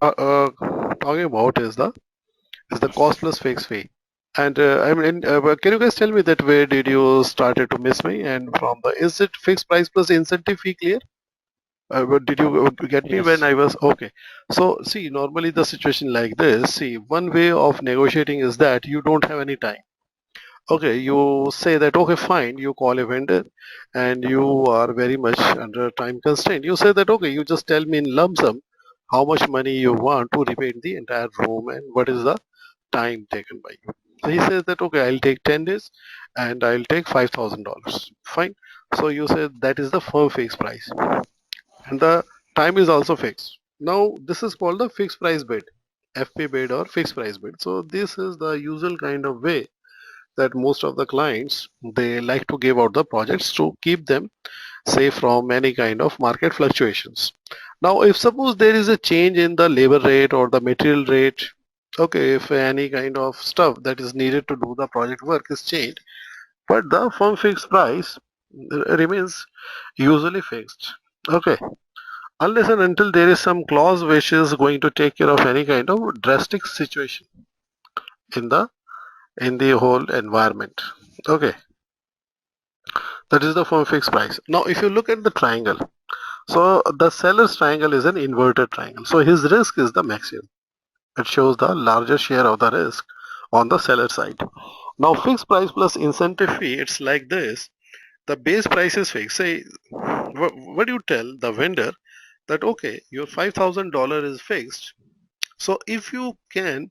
talking about is the cost plus fixed fee. And I mean, can you guys tell me that where did you started to miss me? And from the is it fixed price plus incentive fee clear? But did you get me when Yes. I was okay? So see, normally the situation like this. See, one way of negotiating is that you don't have any time. Okay, you say that okay, fine. You call a vendor, and you are very much under time constraint. You say that okay, you just tell me in lump sum how much money you want to repaint the entire room and what is the time taken by you. So he says that okay, I'll take 10 days and I'll take $5,000. Fine. So you said that is the firm fixed price and the time is also fixed. Now this is called the fixed price bid, FP bid or fixed price bid. So this is the usual kind of way that most of the clients they like to give out the projects to keep them safe from any kind of market fluctuations. Now if suppose there is a change in the labor rate or the material rate, okay, if any kind of stuff that is needed to do the project work is changed, but the firm fixed price remains usually fixed. Okay, unless and until there is some clause which is going to take care of any kind of drastic situation in the whole environment. Okay, that is the firm fixed price. Now if you look at the triangle, so the seller's triangle is an inverted triangle, so his risk is the maximum. It shows the larger share of the risk on the seller side. Now fixed price plus incentive fee, it's like this. The base price is fixed. Say, what do you tell the vendor that okay, your $5,000 is fixed. So if you can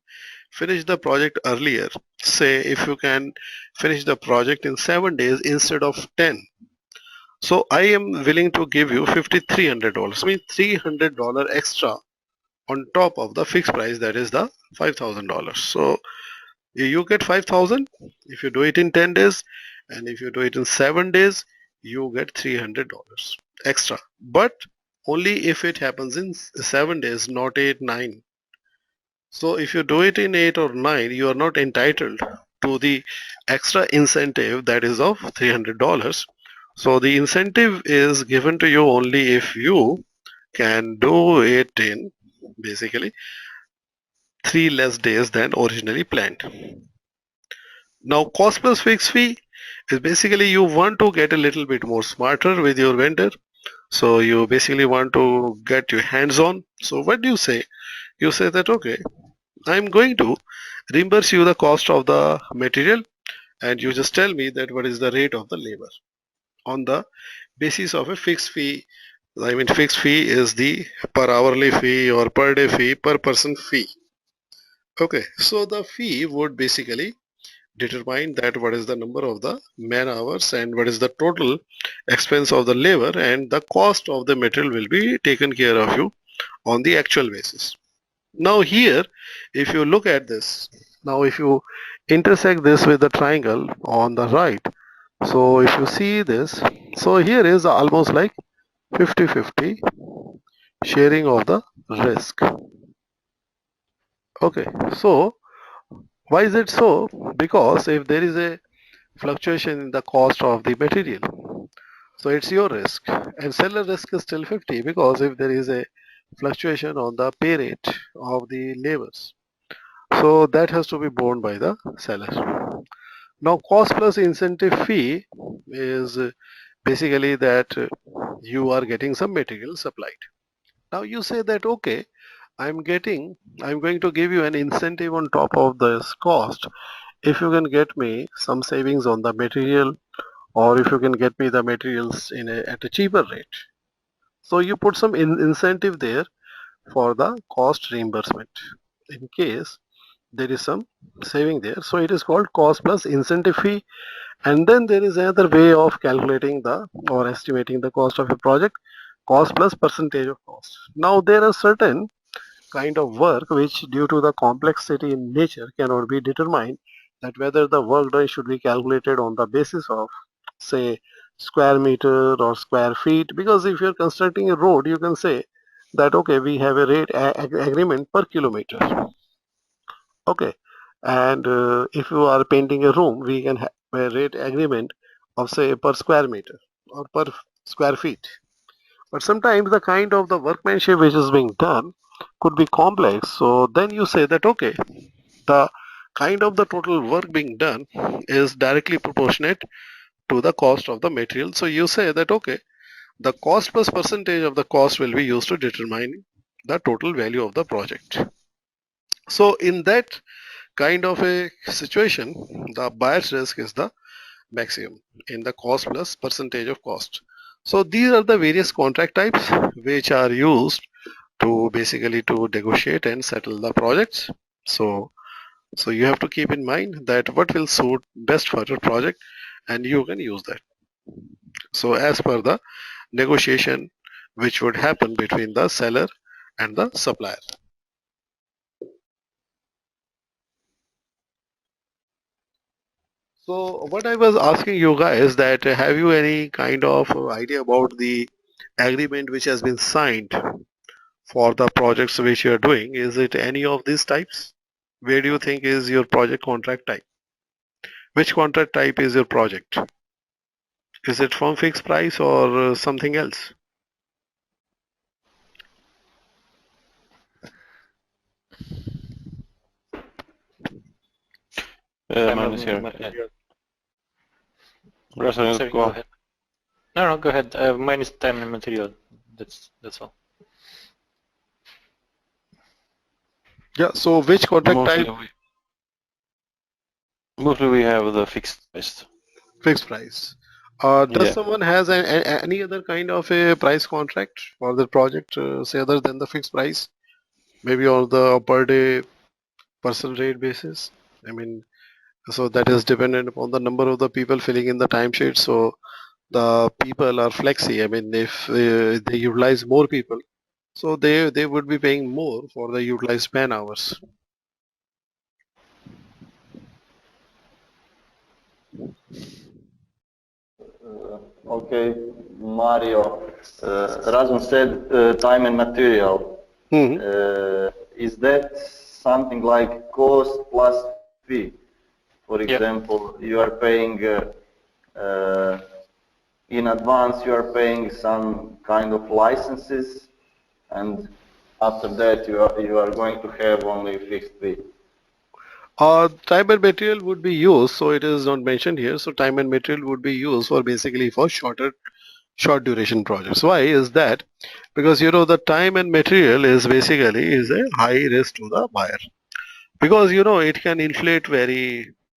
finish the project earlier, say if you can finish the project in 7 days instead of 10, so I am willing to give you $5,300. Means $300 extra on top of the fixed price that is the $5,000. So you get 5,000 if you do it in 10 days, and if you do it in 7 days you get $300 extra, but only if it happens in 7 days, not 8 9. So if you do it in 8 or 9 you are not entitled to the extra incentive that is of $300. So the incentive is given to you only if you can do it in basically 3 less days than originally planned. Now cost plus fixed fee is basically you want to get a little bit more smarter with your vendor. So you basically want to get your hands on. So what do you say? You say that okay, I'm going to reimburse you the cost of the material, and you just tell me that what is the rate of the labor on the basis of a fixed fee. I mean fixed fee is the per hourly fee or per day fee, per person fee. Okay, so the fee would basically determine that what is the number of the man hours and what is the total expense of the labor, and the cost of the material will be taken care of you on the actual basis. Now here, if you look at this, now if you intersect this with the triangle on the right, so if you see this, so here is almost like 50-50 sharing of the risk. Okay, so why is it so? Because if there is a fluctuation in the cost of the material, so it's your risk, and seller risk is still 50 because if there is a fluctuation on the pay rate of the labors, so that has to be borne by the seller. Now cost plus incentive fee is basically that you are getting some material supplied. Now you say that okay, I'm going to give you an incentive on top of this cost if you can get me some savings on the material, or if you can get me the materials at a cheaper rate. So you put some incentive there for the cost reimbursement in case there is some saving there. So it is called cost plus incentive fee. And then there is another way of calculating the or estimating the cost of a project, cost plus percentage of cost. Now there are certain kind of work which due to the complexity in nature cannot be determined, that whether the work done should be calculated on the basis of say square meter or square feet, because if you're constructing a road you can say that okay, we have a rate agreement per kilometer. Okay, and if you are painting a room we can have a rate agreement of say per square meter or per square feet. But sometimes the kind of the workmanship which is being done, could be complex. So then you say that, okay, the kind of the total work being done is directly proportionate to the cost of the material. So you say that, okay, the cost plus percentage of the cost will be used to determine the total value of the project. So in that kind of a situation, the buyer's risk is the maximum in the cost plus percentage of cost. So these are the various contract types which are used to basically to negotiate and settle the projects. So you have to keep in mind that what will suit best for your project and you can use that. So as per the negotiation which would happen between the seller and the supplier. So what I was asking you guys that have you any kind of idea about the agreement which has been signed for the projects which you are doing? Is it any of these types? Where do you think is your project contract type? Which contract type is your project? Is it firm fixed price or something else? Mine is here. Sorry, go ahead. No, go ahead. Mine is time and material. That's all. Yeah, so which contract type? Mostly we have the fixed price. Fixed price. Does someone has any other kind of a price contract for the project, say other than the fixed price? Maybe on the per day person rate basis? I mean, so that is dependent upon the number of the people filling in the timesheet. So the people are flexi. I mean, if they utilize more people, so they would be paying more for the utilized man hours. Okay, Mario. Razum said time and material. Is that something like cost plus fee? For example, you are paying in advance, you are paying some kind of licenses, and after that you are going to have only fixed fee. Time and material would be used, so it is not mentioned here. So time and material would be used for basically for short duration projects. Why is that? Because you know the time and material is basically is a high risk to the buyer, because you know it can inflate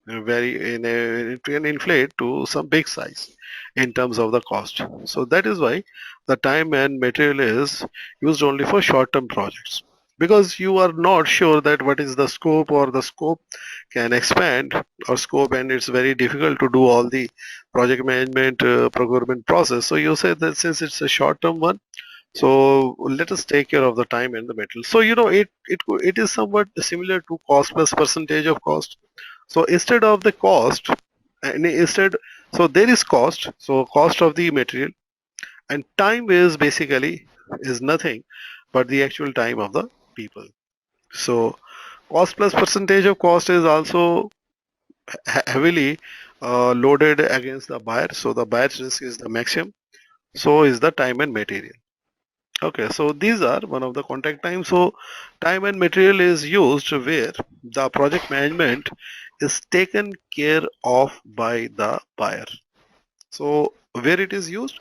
it can inflate to some big size in terms of the cost. So that is why the time and material is used only for short term projects, because you are not sure that what is the scope, or the scope can expand or scope, and it's very difficult to do all the project management procurement process. So you say that since it's a short term one, so let us take care of the time and the material. So you know it is somewhat similar to cost plus percentage of cost. So instead of the cost, and instead, so there is cost, so cost of the material, and time is basically is nothing but the actual time of the people. So cost plus percentage of cost is also heavily loaded against the buyer. So the buyer's risk is the maximum. So is the time and material. Okay, so these are one of the contract times. So time and material is used where the project management is taken care of by the buyer. So where it is used,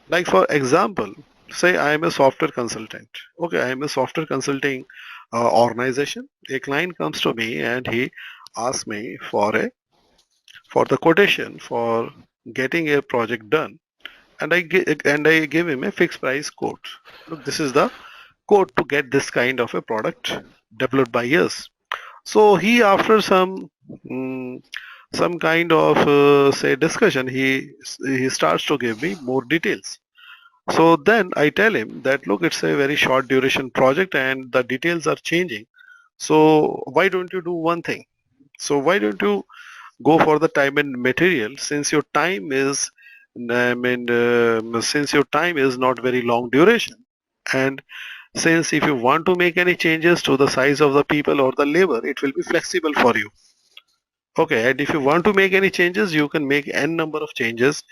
like for example, say I am a software consultant. Okay, I am a software consulting organization. A client comes to me and he asks me for the quotation for getting a project done, and I give him a fixed price quote. Look, this is the quote to get this kind of a product developed by us. So he, after mm, some kind of say discussion, he starts to give me more details. So then I tell him that look, it's a very short duration project and the details are changing. So why don't you do one thing? So why don't you go for the time and material, since your time is since your time is not very long duration, and since if you want to make any changes to the size of the people or the labor, it will be flexible for you. Okay, and if you want to make any changes, you can make n number of changes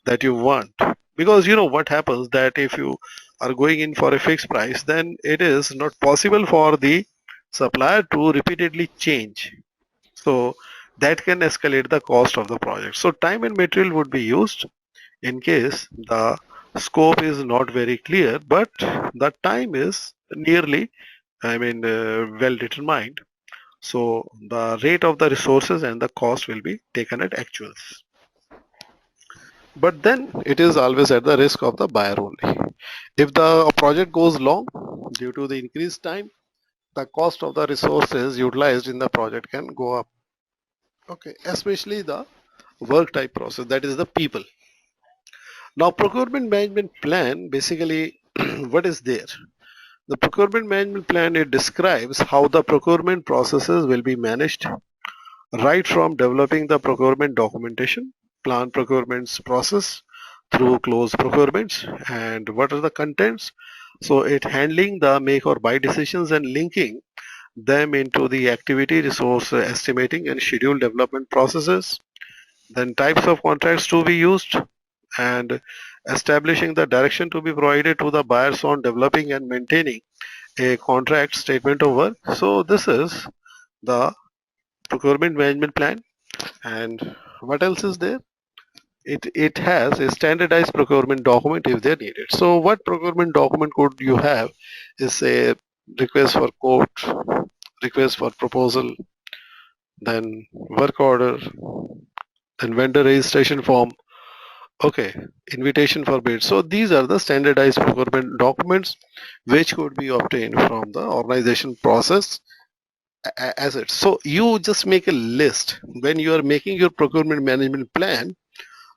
that you want. Because you know what happens, that if you are going in for a fixed price, then it is not possible for the supplier to repeatedly change. So that can escalate the cost of the project. So time and material would be used in case the scope is not very clear, but the time is nearly, well determined. So the rate of the resources and the cost will be taken at actuals. But then it is always at the risk of the buyer only. If the project goes long due to the increased time, the cost of the resources utilized in the project can go up. Okay, especially the work type process, that is the people. Now, procurement management plan basically what is there? The procurement management plan, it describes how the procurement processes will be managed right from developing the procurement documentation, plan procurements process through close procurements and what are the contents. So it handling the make or buy decisions and linking them into the activity resource estimating and schedule development processes. Then types of contracts to be used and establishing the direction to be provided to the buyers on developing and maintaining a contract statement of work. So this is the procurement management plan. And what else is there? It has a standardized procurement document if they're needed. So what procurement document could you have is a request for quote, request for proposal, then work order, then vendor registration form, okay, invitation for bid. So these are the standardized procurement documents which could be obtained from the organization process as it. So you just make a list when you are making your procurement management plan.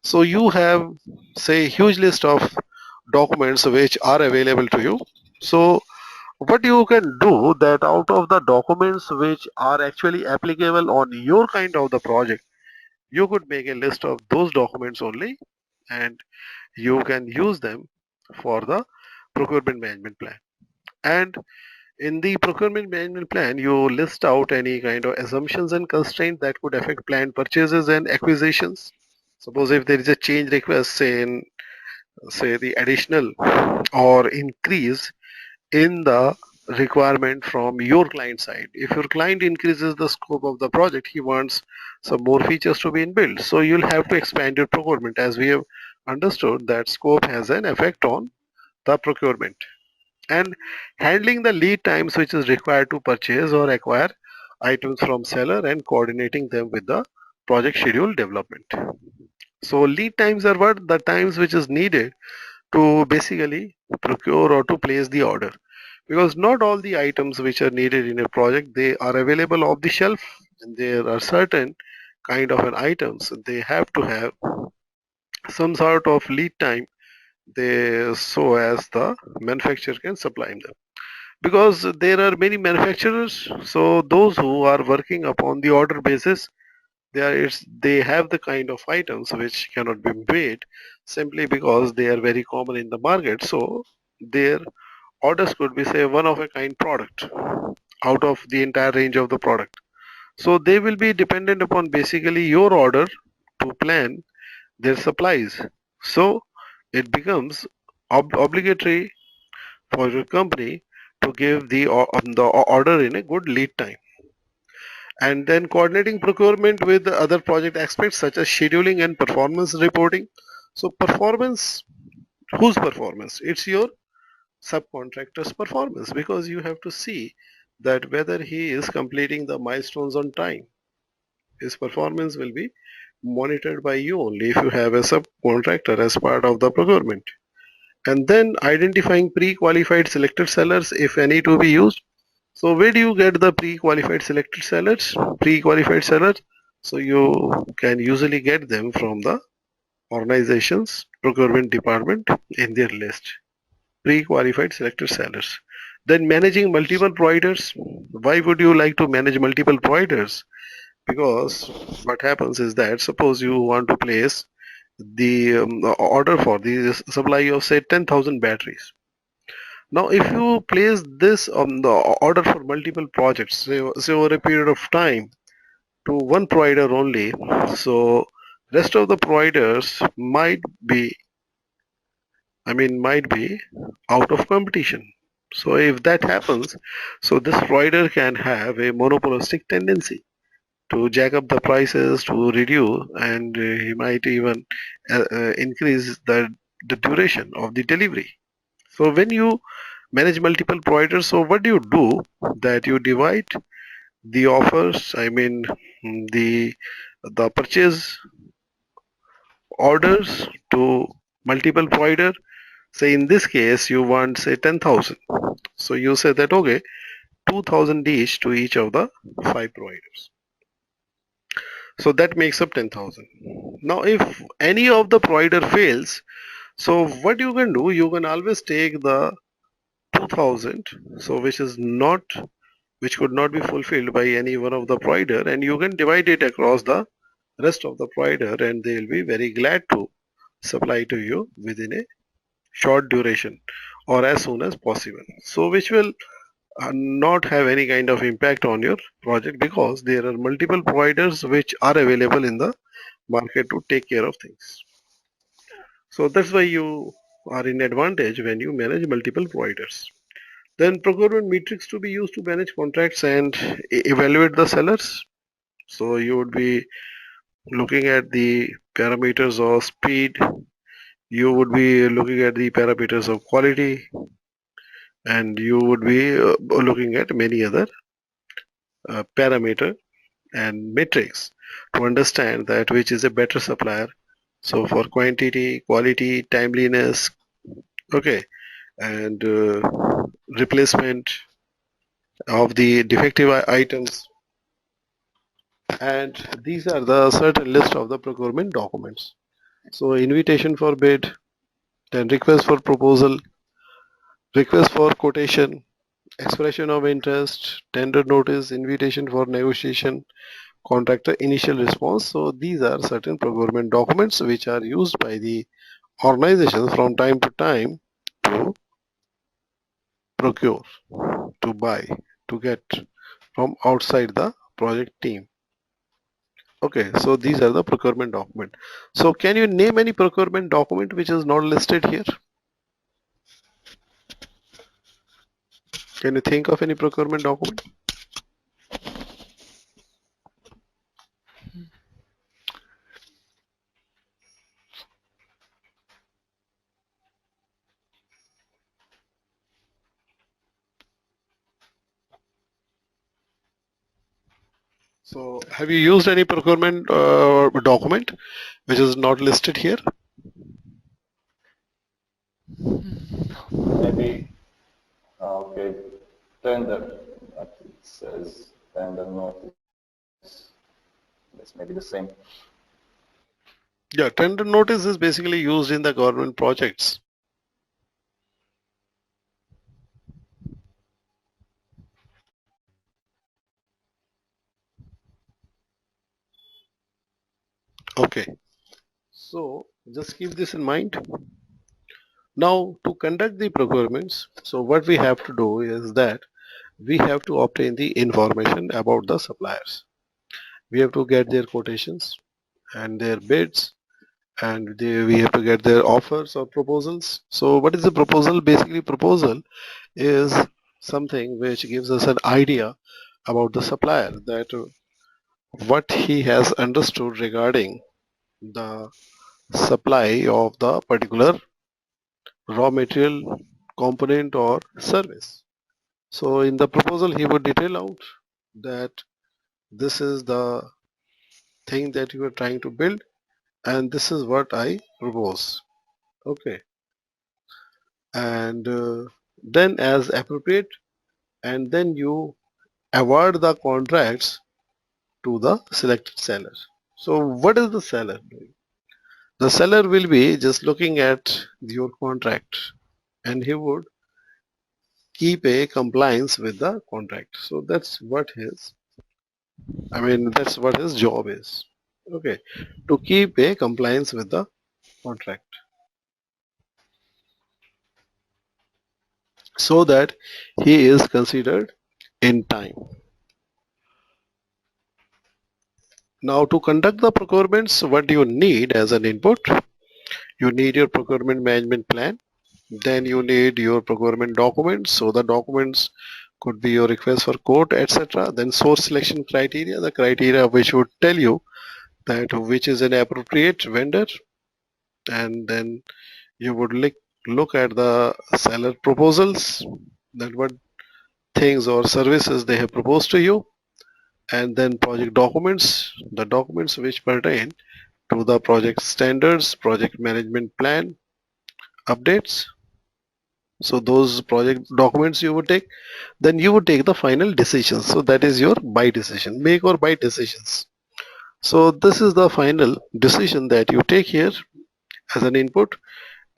So you have say huge list of documents which are available to you. So what you can do that out of the documents which are actually applicable on your kind of the project, you could make a list of those documents only and you can use them for the procurement management plan. And in the procurement management plan, you list out any kind of assumptions and constraints that could affect planned purchases and acquisitions. Suppose if there is a change request, say in say the additional or increase in the requirement from your client side. If your client increases the scope of the project, he wants some more features to be inbuilt. So you'll have to expand your procurement, as we have understood that scope has an effect on the procurement. And handling the lead times which is required to purchase or acquire items from seller and coordinating them with the project schedule development. So lead times are what? The times which is needed to basically procure or to place the order, because not all the items which are needed in a project they are available off the shelf, and there are certain kind of an items they have to have some sort of lead time they so as the manufacturer can supply them, because there are many manufacturers. So those who are working upon the order basis, they have the kind of items which cannot be made simply because they are very common in the market. So their orders could be say one of a kind product out of the entire range of the product. So they will be dependent upon basically your order to plan their supplies. So it becomes obligatory for your company to give the order in a good lead time. And then coordinating procurement with other project aspects such as scheduling and performance reporting. So performance, whose performance? It's your subcontractor's performance, because you have to see that whether he is completing the milestones on time. His performance will be monitored by you only if you have a subcontractor as part of the procurement. And then identifying pre-qualified selected sellers if any to be used. So where do you get the pre-qualified selected sellers? Pre-qualified sellers. So you can usually get them from the organization's procurement department in their list. Pre-qualified selected sellers. Then managing multiple providers. Why would you like to manage multiple providers? Because what happens is that suppose you want to place the order for the supply of say 10,000 batteries. Now, if you place this on the order for multiple projects, say over a period of time to one provider only, so rest of the providers might be might be out of competition. So if that happens, so this provider can have a monopolistic tendency to jack up the prices, to reduce, and he might even increase the duration of the delivery. So when you manage multiple providers, so what do you do? That you divide the offers, the purchase orders to multiple provider. Say in this case you want say 10,000. So you say that okay, 2,000 each to each of the five providers. So that makes up 10,000. Now if any of the provider fails, so what you can do, you can always take the 2,000, so which could not be fulfilled by any one of the provider, and you can divide it across the rest of the provider, and they will be very glad to supply to you within a short duration or as soon as possible. So which will not have any kind of impact on your project because there are multiple providers which are available in the market to take care of things. So that's why you are in advantage when you manage multiple providers. Then procurement metrics to be used to manage contracts and evaluate the sellers. So you would be looking at the parameters of speed, you would be looking at the parameters of quality, and you would be looking at many other parameter and metrics to understand that which is a better supplier. So for quantity, quality, timeliness, okay, and replacement of the defective items, and these are the certain list of the procurement documents. So invitation for bid, then request for proposal, request for quotation, expression of interest, tender notice, invitation for negotiation, contractor initial response. So these are certain procurement documents which are used by the organizations from time to time to procure, to buy, to get from outside the project team. Okay, so these are the procurement document. So can you name any procurement document which is not listed here? Can you think of any procurement document? So have you used any procurement document which is not listed here? Maybe, okay, tender, but it says tender notice. That's maybe the same. Yeah, tender notice is basically used in the government projects. Okay, so just keep this in mind. Now to conduct the procurements, so what we have to do is that we have to obtain the information about the suppliers. We have to get their quotations and their bids, and we have to get their offers or proposals. So what is the proposal? Basically proposal is something which gives us an idea about the supplier, that what he has understood regarding the supply of the particular raw material, component or service. So in the proposal he would detail out that this is the thing that you are trying to build and this is what I propose. Okay, and then as appropriate, and then you award the contracts to the selected seller. So what is the seller doing? The seller will be just looking at your contract and he would keep a compliance with the contract. So that's what that's what his job is. Okay, to keep a compliance with the contract so that he is considered in time. Now to conduct the procurements, what do you need as an input? You need your procurement management plan. Then you need your procurement documents. So the documents could be your request for quote, etc. Then source selection criteria, the criteria which would tell you that which is an appropriate vendor, and then you would look at the seller proposals, that what things or services they have proposed to you, and then project documents, the documents which pertain to the project standards, project management plan, updates. So those project documents you would take, then you would take the final decision. So that is your buy decision, make or buy decisions. So this is the final decision that you take here as an input.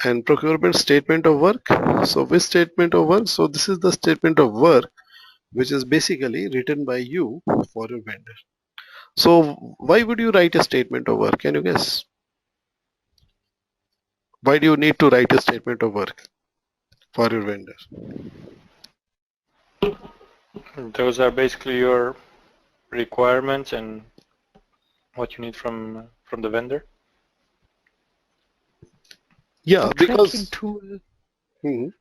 And procurement statement of work. So which statement of work? So this is the statement of work which is basically written by you for your vendor. So why would you write a statement of work? Can you guess? Why do you need to write a statement of work for your vendor? Those are basically your requirements and what you need from the vendor. Yeah, Tracking because tool. Mhm.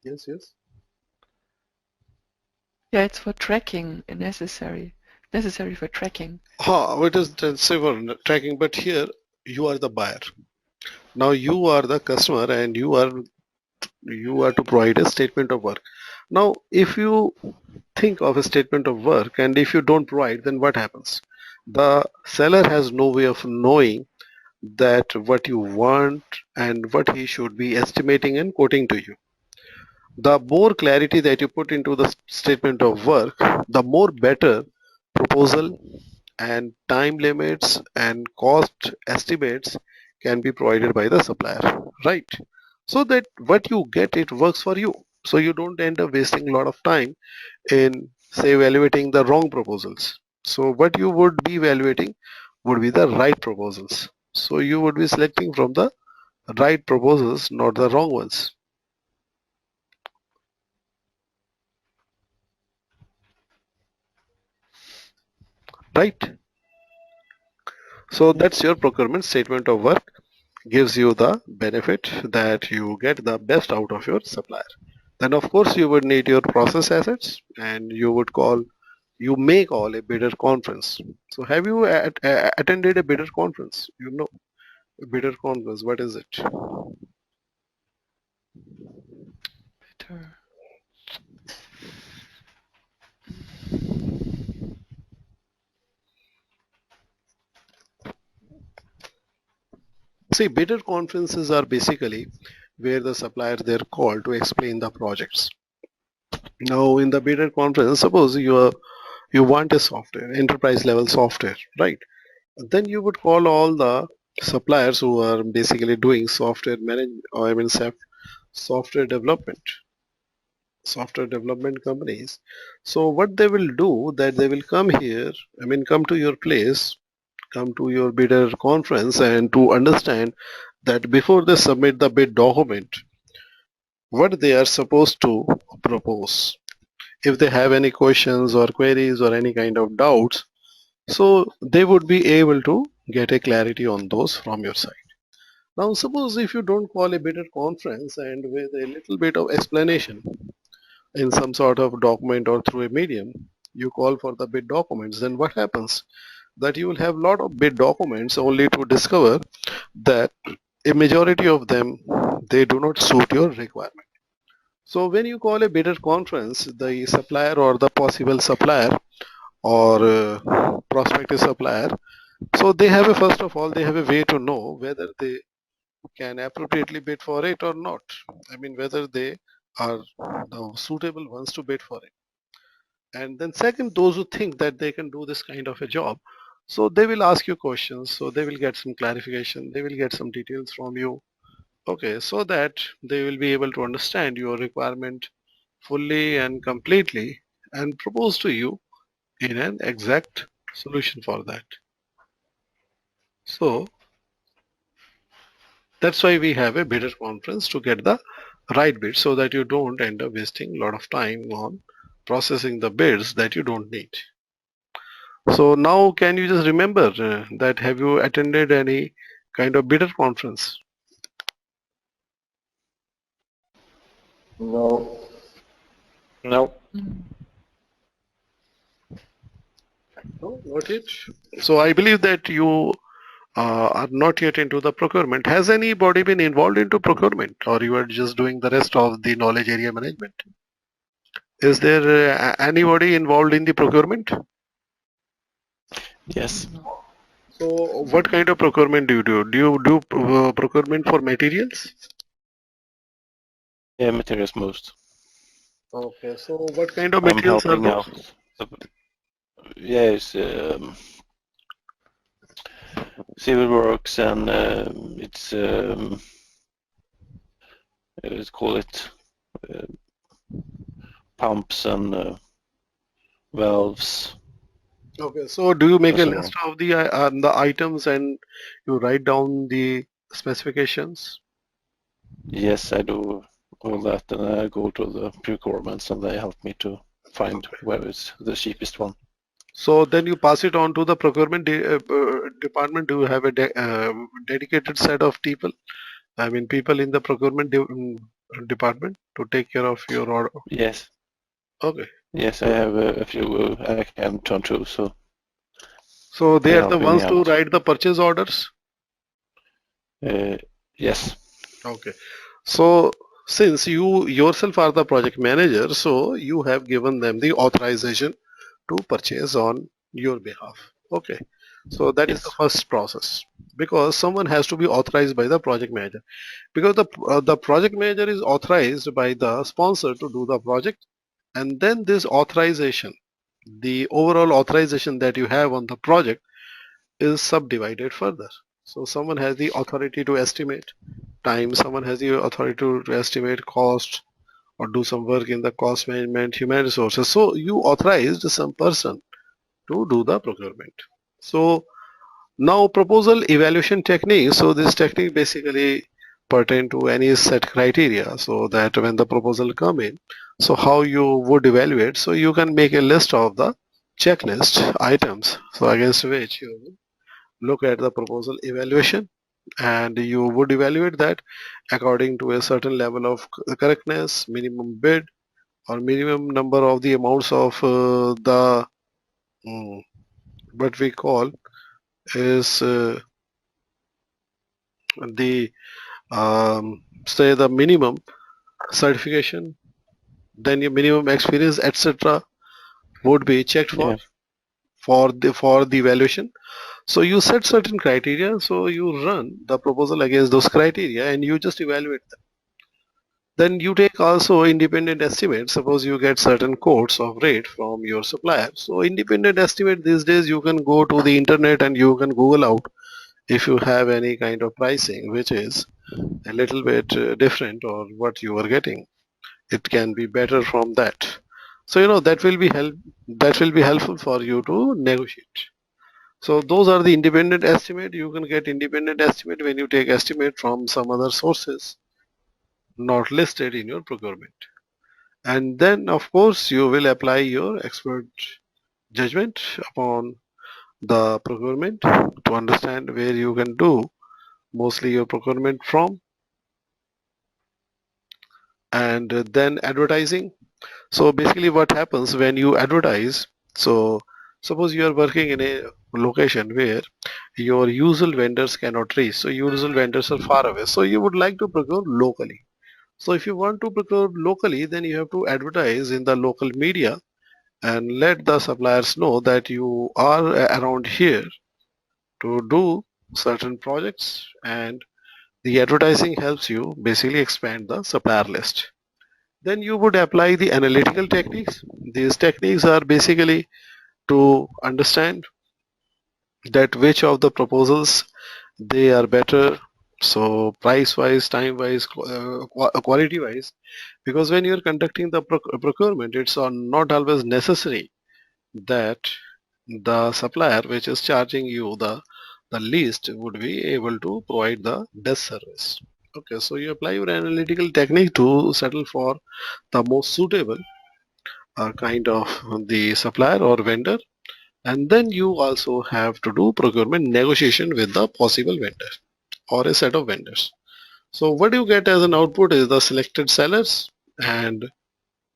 Yes, yes. Yeah, it's for tracking necessary for tracking. It is say for tracking, but here you are the buyer. Now you are the customer, and you are to provide a statement of work. Now, if you think of a statement of work and if you don't provide, then what happens? The seller has no way of knowing that what you want and what he should be estimating and quoting to you. The more clarity that you put into the statement of work, the more better proposal and time limits and cost estimates can be provided by the supplier, right? So that what you get, it works for you, so you don't end up wasting a lot of time in, say, evaluating the wrong proposals. So what you would be evaluating would be the right proposals. So you would be selecting from the right proposals, not the wrong ones, right? So that's your procurement statement of work, gives you the benefit that you get the best out of your supplier. Then of course you would need your process assets, and you may call a bidder conference. So have you attended a bidder conference? You know, a bidder conference, what is it? Better. See, bidder conferences are basically where the suppliers they're called to explain the projects. Now in the bidder conference, suppose you want a software, enterprise level software, right? Then you would call all the suppliers who are basically doing software management, or I mean software development, software development companies. So what they will do, that they will come here, I mean come to your place, come to your bidder conference, and to understand that before they submit the bid document, what they are supposed to propose. If they have any questions or queries or any kind of doubts, so they would be able to get a clarity on those from your side. Now suppose if you don't call a bidder conference and with a little bit of explanation in some sort of document or through a medium, you call for the bid documents, then what happens? That you will have a lot of bid documents only to discover that a majority of them, they do not suit your requirement. So when you call a bidder conference, the supplier or the possible supplier or prospective supplier, so they have a, first of all, they have a way to know whether they can appropriately bid for it or not. I mean, whether they are the suitable ones to bid for it. And then second, those who think that they can do this kind of a job, so they will ask you questions, so they will get some clarification, they will get some details from you. Okay, so that they will be able to understand your requirement fully and completely and propose to you in an exact solution for that. So that's why we have a bidder conference, to get the right bid, so that you don't end up wasting a lot of time on processing the bids that you don't need. So now can you just remember that have you attended any kind of bidder conference? No. No. No, not yet. So I believe that you are not yet into the procurement. Has anybody been involved into procurement, or you are just doing the rest of the knowledge area management? Is there anybody involved in the procurement? Yes. So what kind of procurement do you do? Do you do procurement for materials? Yeah, materials most. Okay, so what kind of I'm materials are helping those? out. Yes, civil works and it's let's call it uh, pumps and valves. Okay, so do you make and a so list on. of the items and you write down the specifications? Yes, I do all that, and I go to the procurements, and they help me to find where is the cheapest one. So then you pass it on to the procurement department. Do you have a dedicated set of people? I mean, people in the procurement department to take care of your order. Yes, Okay. yes, I have a few I can turn to, so So they they're are the helping me ones to out. write the purchase orders. Yes, Okay. So since you yourself are the project manager, so you have given them the authorization to purchase on your behalf. Okay. So that is the yes, first process because someone has to be authorized by the project manager because the project manager is authorized by the sponsor to do the project, and then this authorization, the overall authorization that you have on the project is subdivided further. So someone has the authority to estimate time, someone has the authority to estimate cost or do some work in the cost management, human resources. So you authorized some person to do the procurement. So now proposal evaluation technique. So this technique basically pertain to any set criteria so that when the proposal come in, so how you would evaluate. So you can make a list of the checklist items so against which you look at the proposal evaluation, and you would evaluate that according to a certain level of correctness, minimum bid or minimum number of the amounts of the what we call is the say the minimum certification, then your minimum experience, etc. would be checked yeah, for the evaluation. So you set certain criteria, so you run the proposal against those criteria and you just evaluate them. Then you take also independent estimate. Suppose you get certain quotes of rate from your supplier. So independent estimate these days you can go to the internet and you can Google out if you have any kind of pricing which is a little bit different or what you are getting. It can be better from that. So that will be helpful for you to negotiate. So those are the independent estimate. You can get independent estimate when you take estimate from some other sources not listed in your procurement. And then of course you will apply your expert judgment upon the procurement to understand where you can do mostly your procurement from. And then advertising. So basically what happens when you advertise, so suppose you are working in a location where your usual vendors cannot reach, so usual vendors are far away, so you would like to procure locally. So if you want to procure locally, then you have to advertise in the local media and let the suppliers know that you are around here to do certain projects, and the advertising helps you basically expand the supplier list. Then you would apply the analytical techniques. These techniques are basically to understand that which of the proposals they are better, so price wise, time wise, quality wise, because when you're conducting the procurement, it's not always necessary that the supplier which is charging you the least would be able to provide the best service. Okay, so you apply your analytical technique to settle for the most suitable kind of the supplier or vendor, and then you also have to do procurement negotiation with the possible vendor or a set of vendors. So what you get as an output is the selected sellers and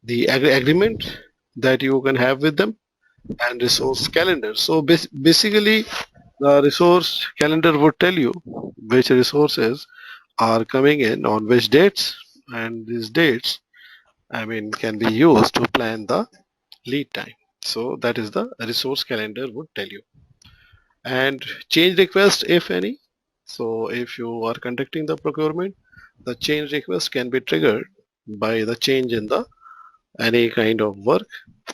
the agreement that you can have with them, and resource calendar. So basically the resource calendar would tell you which resources are coming in on which dates, and these dates, I mean, can be used to plan the lead time. So that is the resource calendar would tell you. And change request, if any. So if you are conducting the procurement, the change request can be triggered by the change in the any kind of work,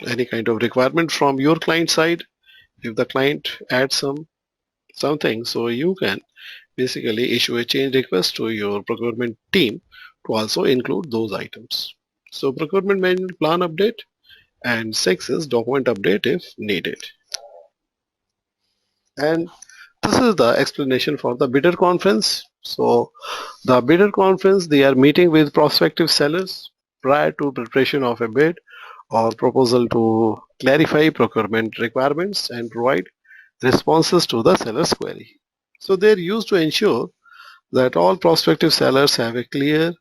any kind of requirement from your client side. If the client adds something, so you can basically issue a change request to your procurement team to also include those items. So procurement management plan update, and 6 is document update if needed. And this is the explanation for the bidder conference. So the bidder conference, they are meeting with prospective sellers prior to preparation of a bid or proposal to clarify procurement requirements and provide responses to the seller's query. So they're used to ensure that all prospective sellers have a clear,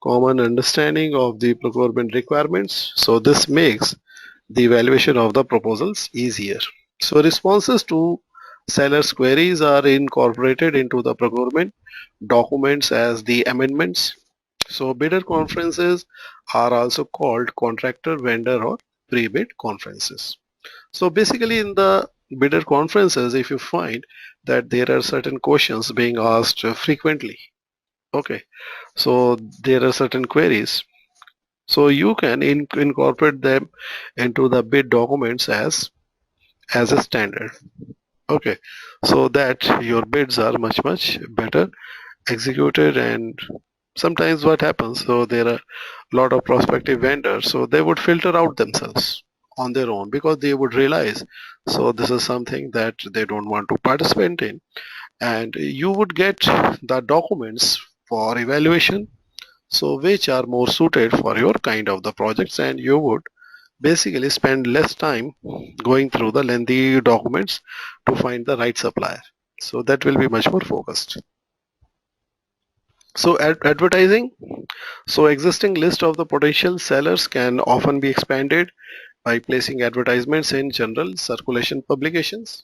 common understanding of the procurement requirements. So this makes the evaluation of the proposals easier. So responses to sellers' queries are incorporated into the procurement documents as the amendments. So bidder conferences are also called contractor, vendor, or pre-bid conferences. So basically in the bidder conferences, if you find that there are certain questions being asked frequently, okay, so there are certain queries, so you can incorporate them into the bid documents as a standard, okay, so that your bids are much better executed. And sometimes what happens, so there are a lot of prospective vendors, so they would filter out themselves on their own because they would realize, so this is something that they don't want to participate in, and you would get the documents for evaluation, so which are more suited for your kind of the projects, and you would basically spend less time going through the lengthy documents to find the right supplier. So that will be much more focused. So advertising, so existing list of the potential sellers can often be expanded by placing advertisements in general circulation publications.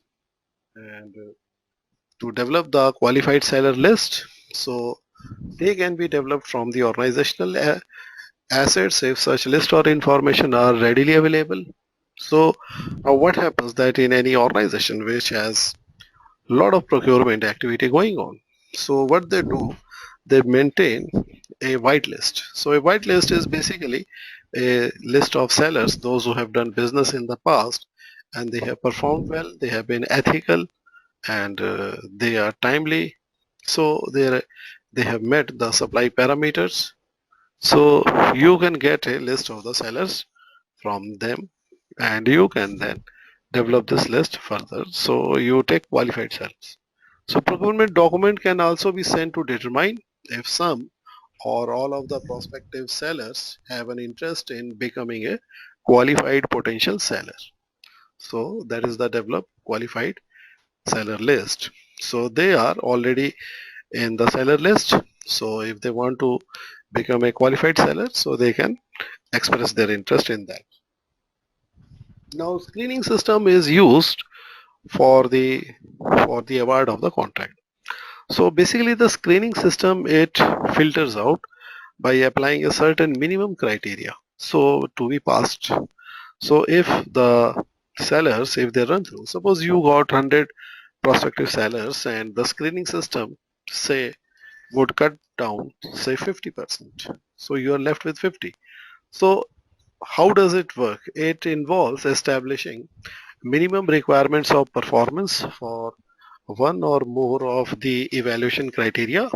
And to develop the qualified seller list, so they can be developed from the organizational assets if such list or information are readily available. So what happens that in any organization which has a lot of procurement activity going on, so what they do, they maintain a whitelist. So a whitelist is basically a list of sellers, those who have done business in the past and they have performed well, they have been ethical, and they are timely. So they have met the supply parameters. So you can get a list of the sellers from them, and you can then develop this list further. So you take qualified sellers. So procurement document can also be sent to determine if some or all of the prospective sellers have an interest in becoming a qualified potential seller. So that is the developed qualified seller list. So they are already in the seller list. So if they want to become a qualified seller, so they can express their interest in that. Now screening system is used for the award of the contract. So basically the screening system, it filters out by applying a certain minimum criteria so to be passed. So if the sellers, if they run through, suppose you got 100 prospective sellers and the screening system say would cut down say 50%, so you are left with 50. So how does it work? It involves establishing minimum requirements of performance for one or more of the evaluation criteria.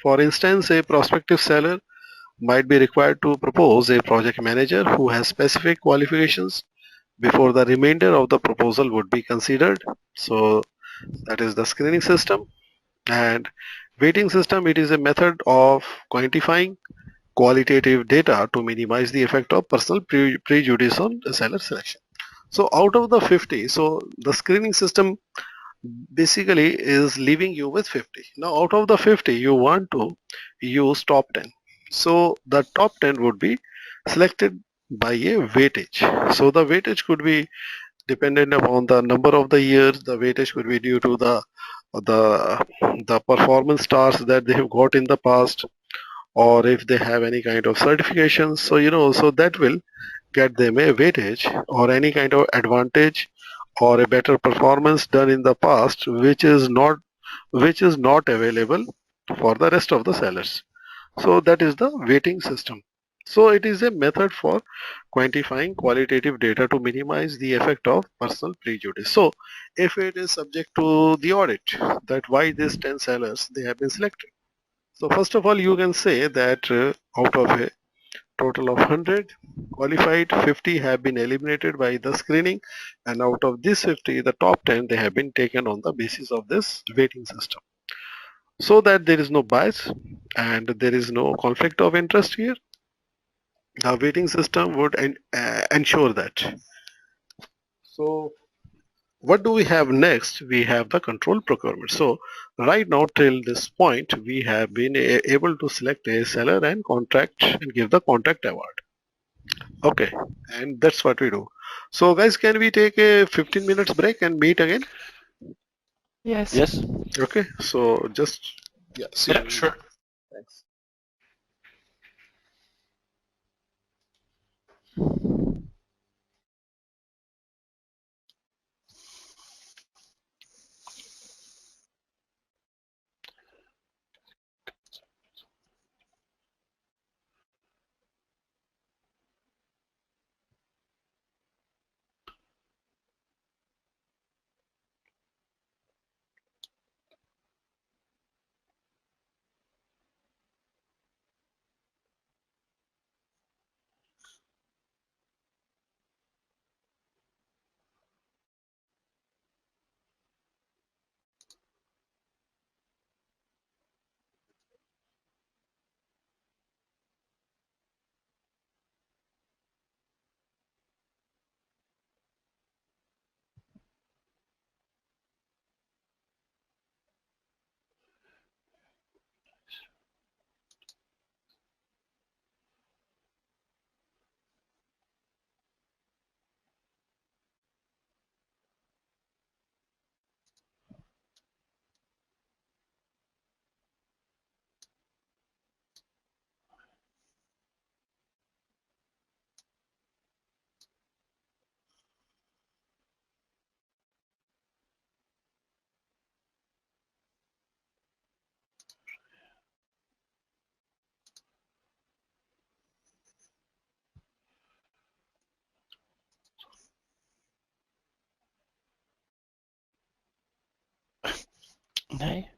For instance, a prospective seller might be required to propose a project manager who has specific qualifications before the remainder of the proposal would be considered. So that is the screening system. And weighting system, it is a method of quantifying qualitative data to minimize the effect of personal prejudice on seller selection. So out of the 50, so the screening system basically is leaving you with 50. Now out of the 50 you want to use top 10. So the top 10 would be selected by a weightage. So the weightage could be dependent upon the number of the years. The weightage could be due to the the performance stars that they have got in the past, or if they have any kind of certifications. So so that will get them a weightage or any kind of advantage or a better performance done in the past, which is not available for the rest of the sellers. So that is the weighting system. So it is a method for quantifying qualitative data to minimize the effect of personal prejudice. So if it is subject to the audit, that why these 10 sellers they have been selected. So first of all, you can say that out of a total of 100 qualified, 50 have been eliminated by the screening, and out of this 50, the top 10 they have been taken on the basis of this weighting system, so that there is no bias and there is no conflict of interest here. The weighting system would ensure that. So what do we have next? We have the control procurement. So right now till this point, we have been able to select a seller and contract and give the contract award. Okay, and that's what we do. So guys, can we take a 15 minutes break and meet again? Yes. Yes. Okay, so just yeah, see Yeah, you. sure. Thanks. Nej.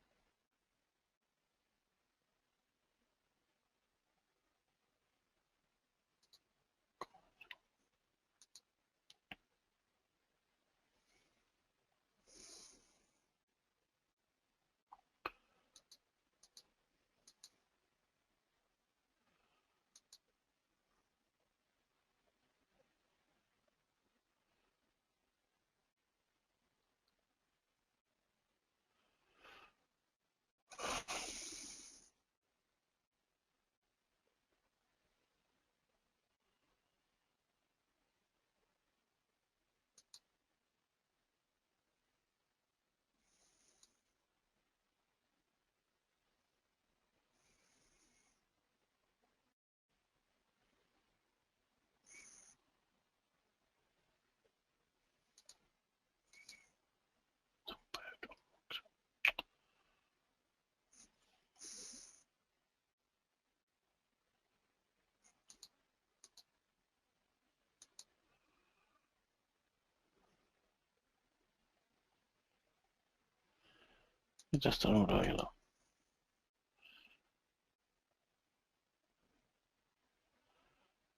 Vi testar nog då hela.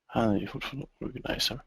Han är ju fortfarande organizer.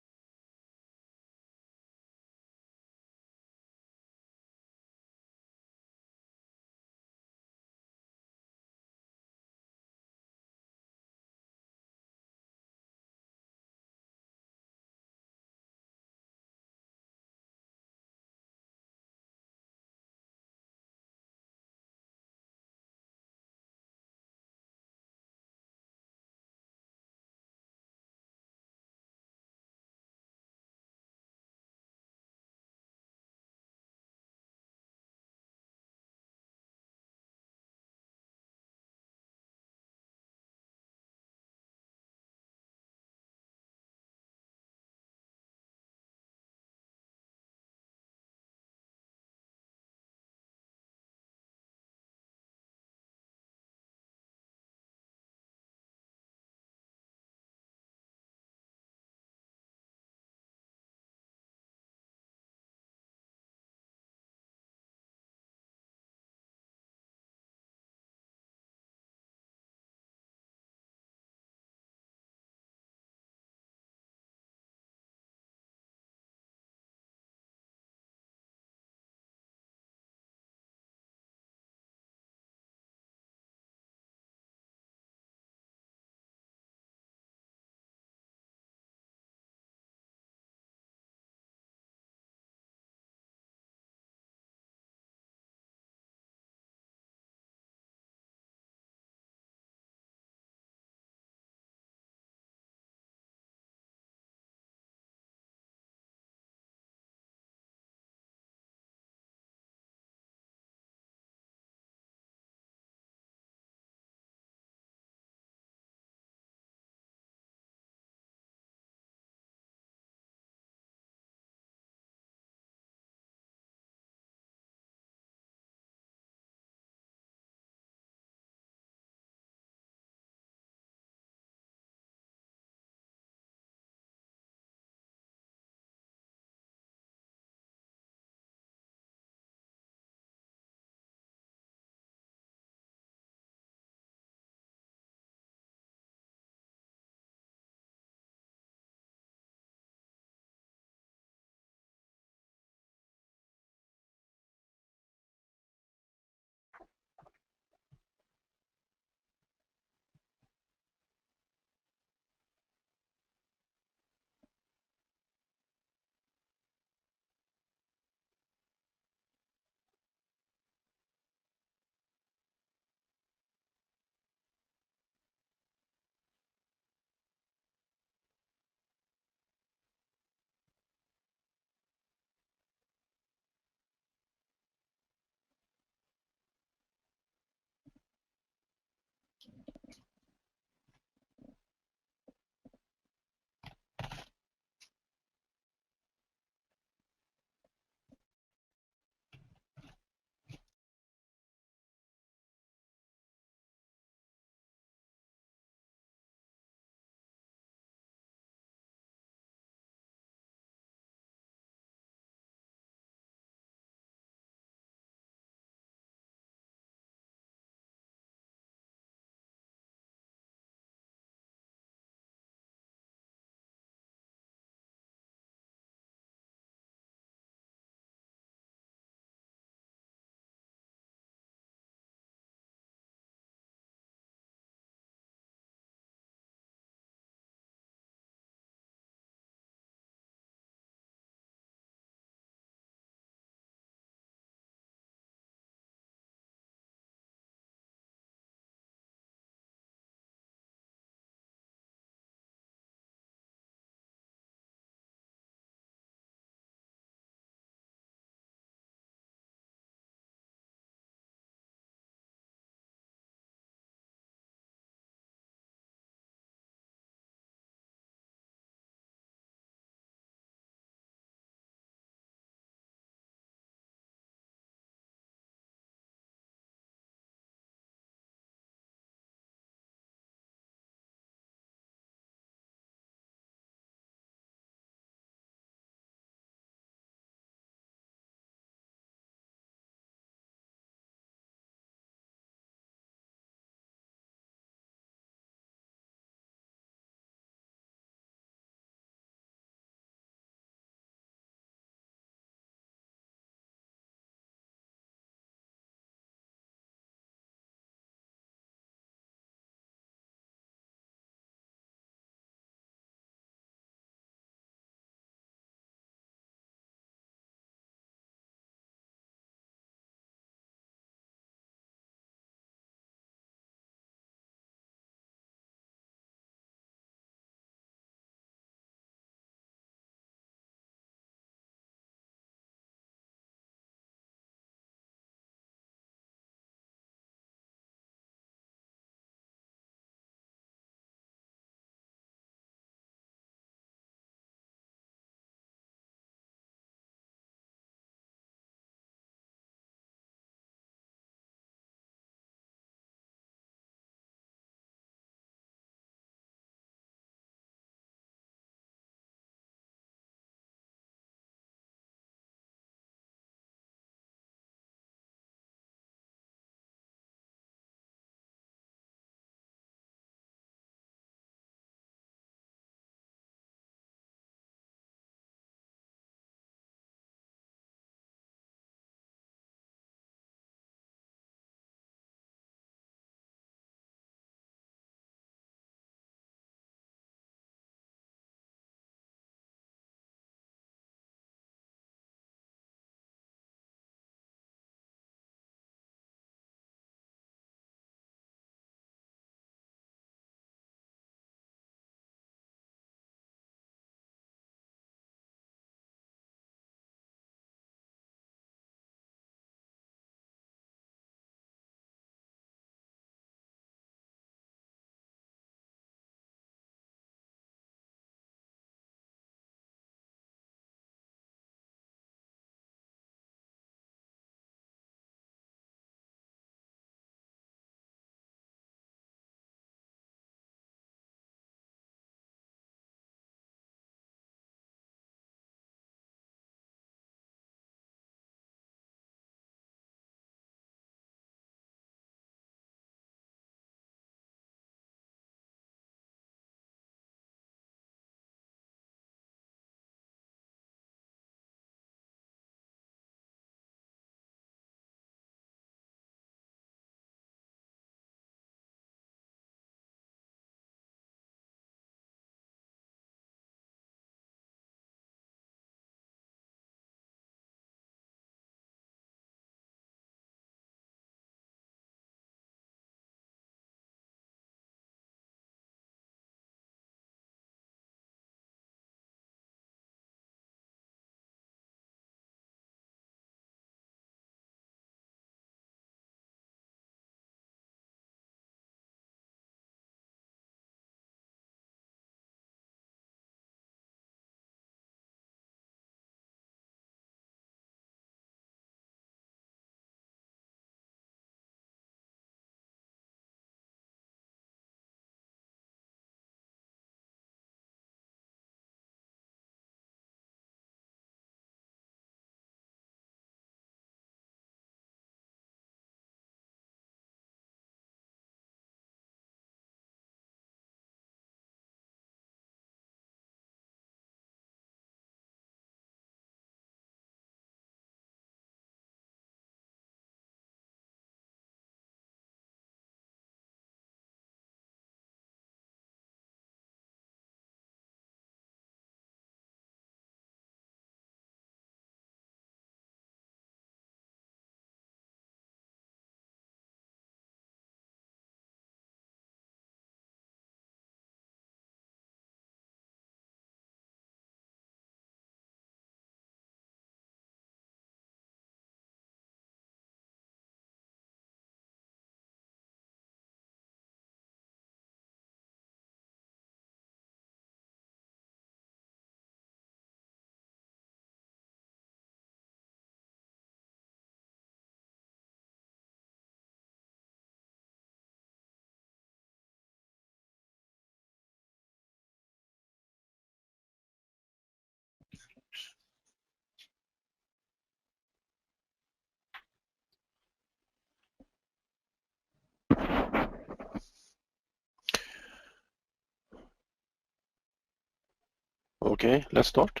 Okay, let's start.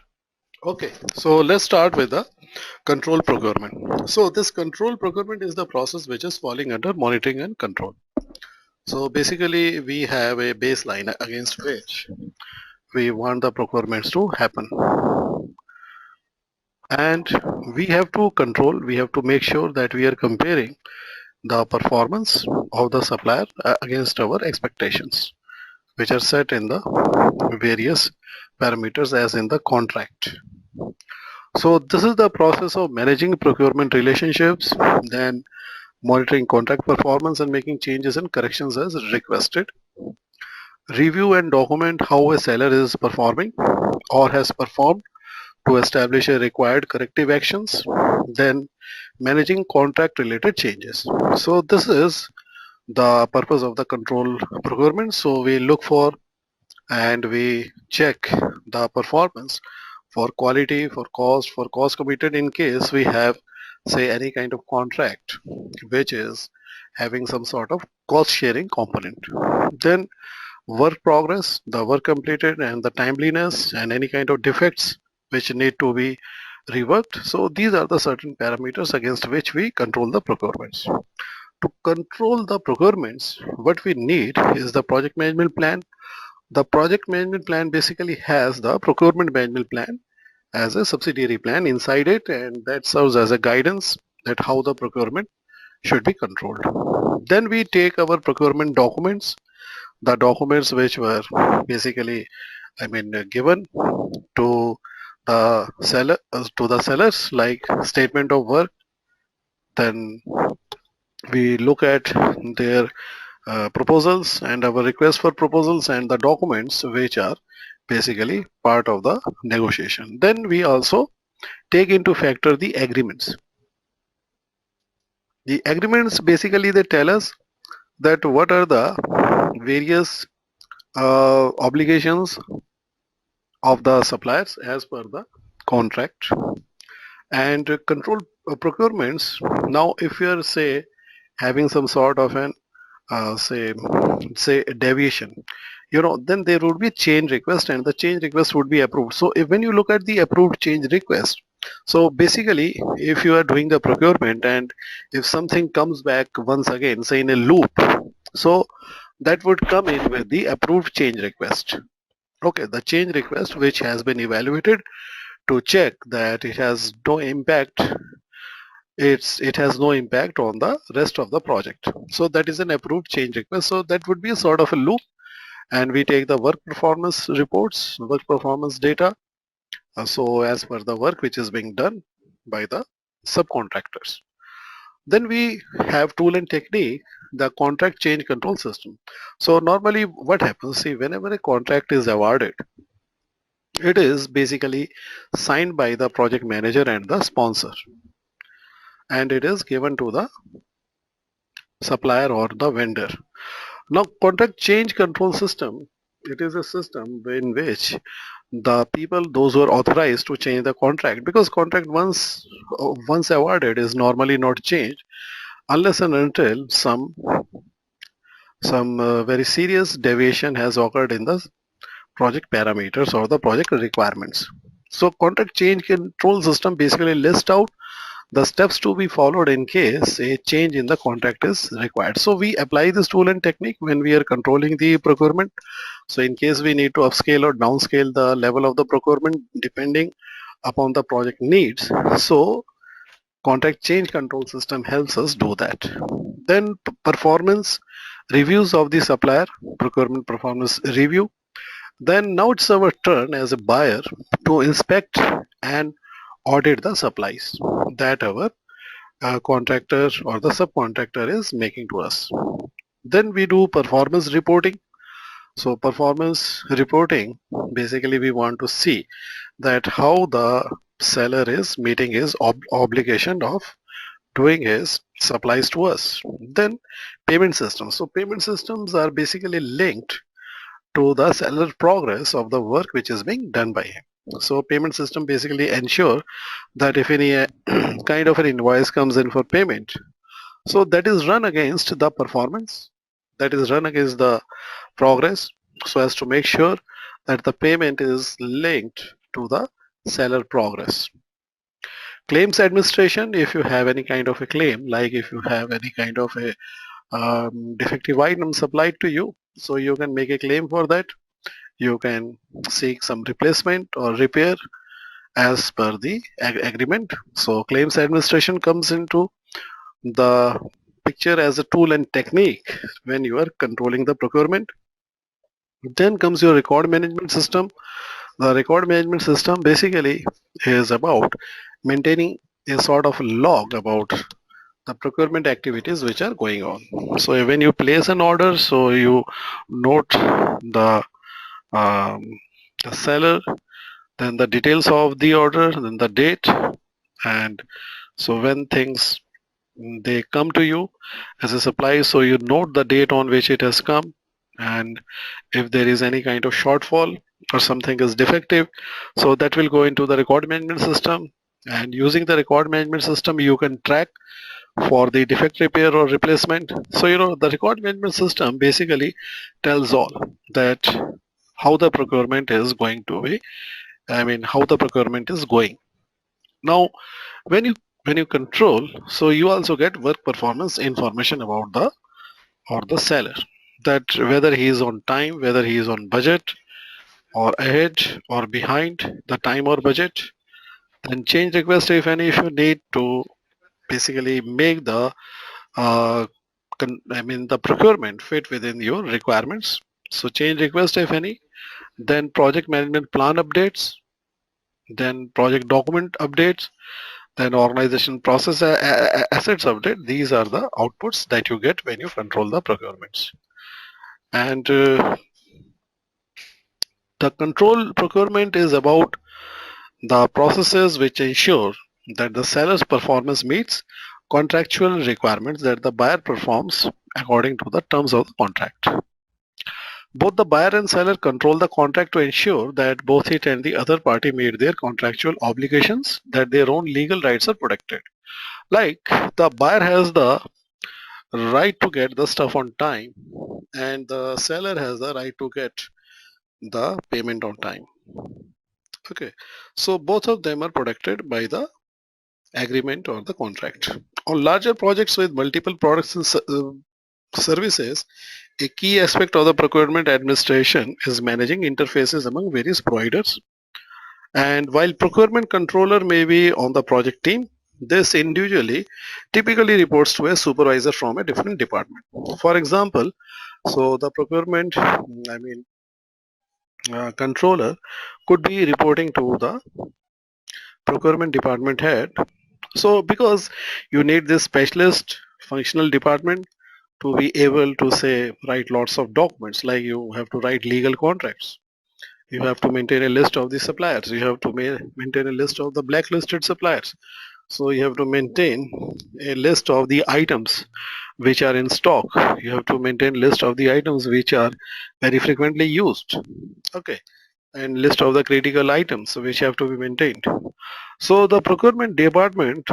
Okay, so let's start with the control procurement. So this control procurement is the process which is falling under monitoring and control. So basically we have a baseline against which we want the procurements to happen. And we have to control, we have to make sure that we are comparing the performance of the supplier against our expectations, which are set in the various parameters as in the contract. So this is the process of managing procurement relationships, then monitoring contract performance and making changes and corrections as requested. Review and document how a seller is performing or has performed to establish a required corrective actions. Then managing contract related changes. So this is the purpose of the control procurement. So we look for and we check the performance for quality, for cost committed in case we have say any kind of contract which is having some sort of cost sharing component. Then work progress, the work completed and the timeliness and any kind of defects which need to be reworked. So these are the certain parameters against which we control the procurements. To control the procurements, what we need is the project management plan. The project management plan basically has the procurement management plan as a subsidiary plan inside it, and that serves as a guidance that how the procurement should be controlled. Then we take our procurement documents, the documents which were basically given to the sellers like statement of work. Then we look at their proposals and our request for proposals and the documents which are basically part of the negotiation. Then we also take into factor the agreements. The agreements basically they tell us that what are the various obligations of the suppliers as per the contract and control procurements. Now if you are say having some sort of an say deviation, then there would be change request and the change request would be approved. So if when you look at the approved change request, so basically if you are doing the procurement and if something comes back once again say in a loop, so that would come in with the approved change request. Okay, the change request which has been evaluated to check that it has no impact, it has no impact on the rest of the project. So that is an approved change request. So that would be a sort of a loop, and we take the work performance reports, work performance data. So as per the work which is being done by the subcontractors. Then we have tool and technique, the contract change control system. So normally what happens, see whenever a contract is awarded, it is basically signed by the project manager and the sponsor, and it is given to the supplier or the vendor. Now contract change control system, it is a system in which the people, those who are authorized to change the contract, because contract once awarded is normally not changed unless and until some very serious deviation has occurred in the project parameters or the project requirements. So contract change control system basically lists out the steps to be followed in case a change in the contract is required. So we apply this tool and technique when we are controlling the procurement. So in case we need to upscale or downscale the level of the procurement depending upon the project needs, so contract change control system helps us do that. Then performance reviews of the supplier, procurement performance review. Then now it's our turn as a buyer to inspect and audit the supplies that our contractor or the subcontractor is making to us. Then we do performance reporting. So performance reporting, basically we want to see that how the seller is meeting his obligation of doing his supplies to us. Then payment systems. So payment systems are basically linked to the seller progress of the work which is being done by him. So payment system basically ensure that if any kind of an invoice comes in for payment, so that is run against the performance, that is run against the progress, so as to make sure that the payment is linked to the seller progress. Claims administration, if you have any kind of a claim, like if you have any kind of a defective item supplied to you, so you can make a claim for that. You can seek some replacement or repair as per the agreement. So claims administration comes into the picture as a tool and technique when you are controlling the procurement. Then comes your record management system. The record management system basically is about maintaining a sort of log about the procurement activities which are going on. So when you place an order, so you note um, the seller, then the details of the order, then the date, and so when things they come to you as a supply, so you note the date on which it has come, and if there is any kind of shortfall or something is defective, so that will go into the record management system, and using the record management system you can track for the defect repair or replacement. So the record management system basically tells all that how the procurement is going to be, how the procurement is going. Now when you control, so you also get work performance information about the seller, that whether he is on time, whether he is on budget, or ahead or behind the time or budget. Then change request if any, if you need to basically make the uh, the procurement fit within your requirements. So change request if any. Then project management plan updates, then project document updates, then organization process assets update. These are the outputs that you get when you control the procurements. And the control procurement is about the processes which ensure that the seller's performance meets contractual requirements, that the buyer performs according to the terms of the contract. Both the buyer and seller control the contract to ensure that both it and the other party meet their contractual obligations, that their own legal rights are protected. Like the buyer has the right to get the stuff on time, and the seller has the right to get the payment on time. Okay, so both of them are protected by the agreement or the contract. On larger projects with multiple products and services, a key aspect of the procurement administration is managing interfaces among various providers. And while procurement controller may be on the project team, this individually typically reports to a supervisor from a different department. For example, so the procurement, controller could be reporting to the procurement department head. So because you need this specialist functional department to be able to say write lots of documents, like you have to write legal contracts, you have to maintain a list of the suppliers, you have to maintain a list of the blacklisted suppliers, so you have to maintain a list of the items which are in stock, you have to maintain list of the items which are very frequently used, okay, and list of the critical items which have to be maintained. So the procurement department,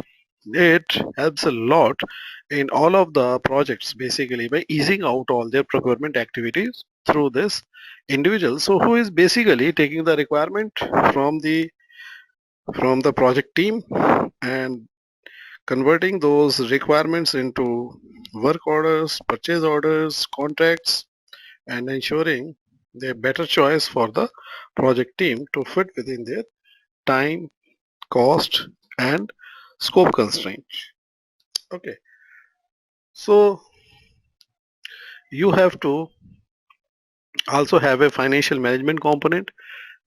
it helps a lot in all of the projects basically by easing out all their procurement activities through this individual. So who is basically taking the requirement from the project team and converting those requirements into work orders, purchase orders, contracts, and ensuring the better choice for the project team to fit within their time, cost, and scope constraint. Okay, so you have to also have a financial management component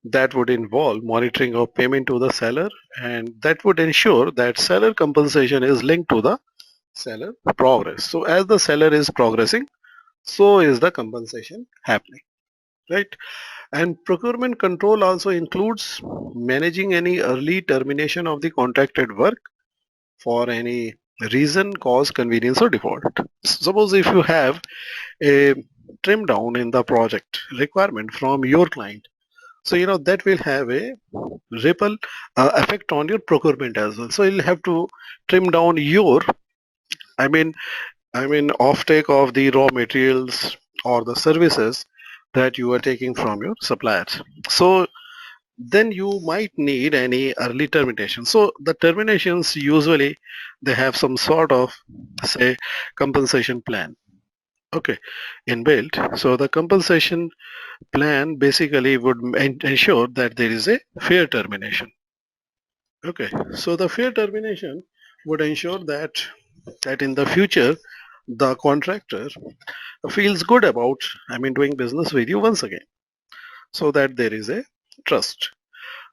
that would involve monitoring of payment to the seller, and that would ensure that seller compensation is linked to the seller progress. So as the seller is progressing, so is the compensation happening, right? And procurement control also includes managing any early termination of the contracted work for any reason, cause, convenience, or default. Suppose if you have a trim down in the project requirement from your client, so that will have a ripple effect on your procurement as well. So you'll have to trim down your, I mean, offtake of the raw materials or the services that you are taking from your suppliers. So then you might need any early termination. So the terminations usually they have some sort of say compensation plan. Okay, inbuilt. So the compensation plan basically would ensure that there is a fair termination. Okay, so the fair termination would ensure that in the future the contractor feels good about doing business with you once again, so that there is a trust.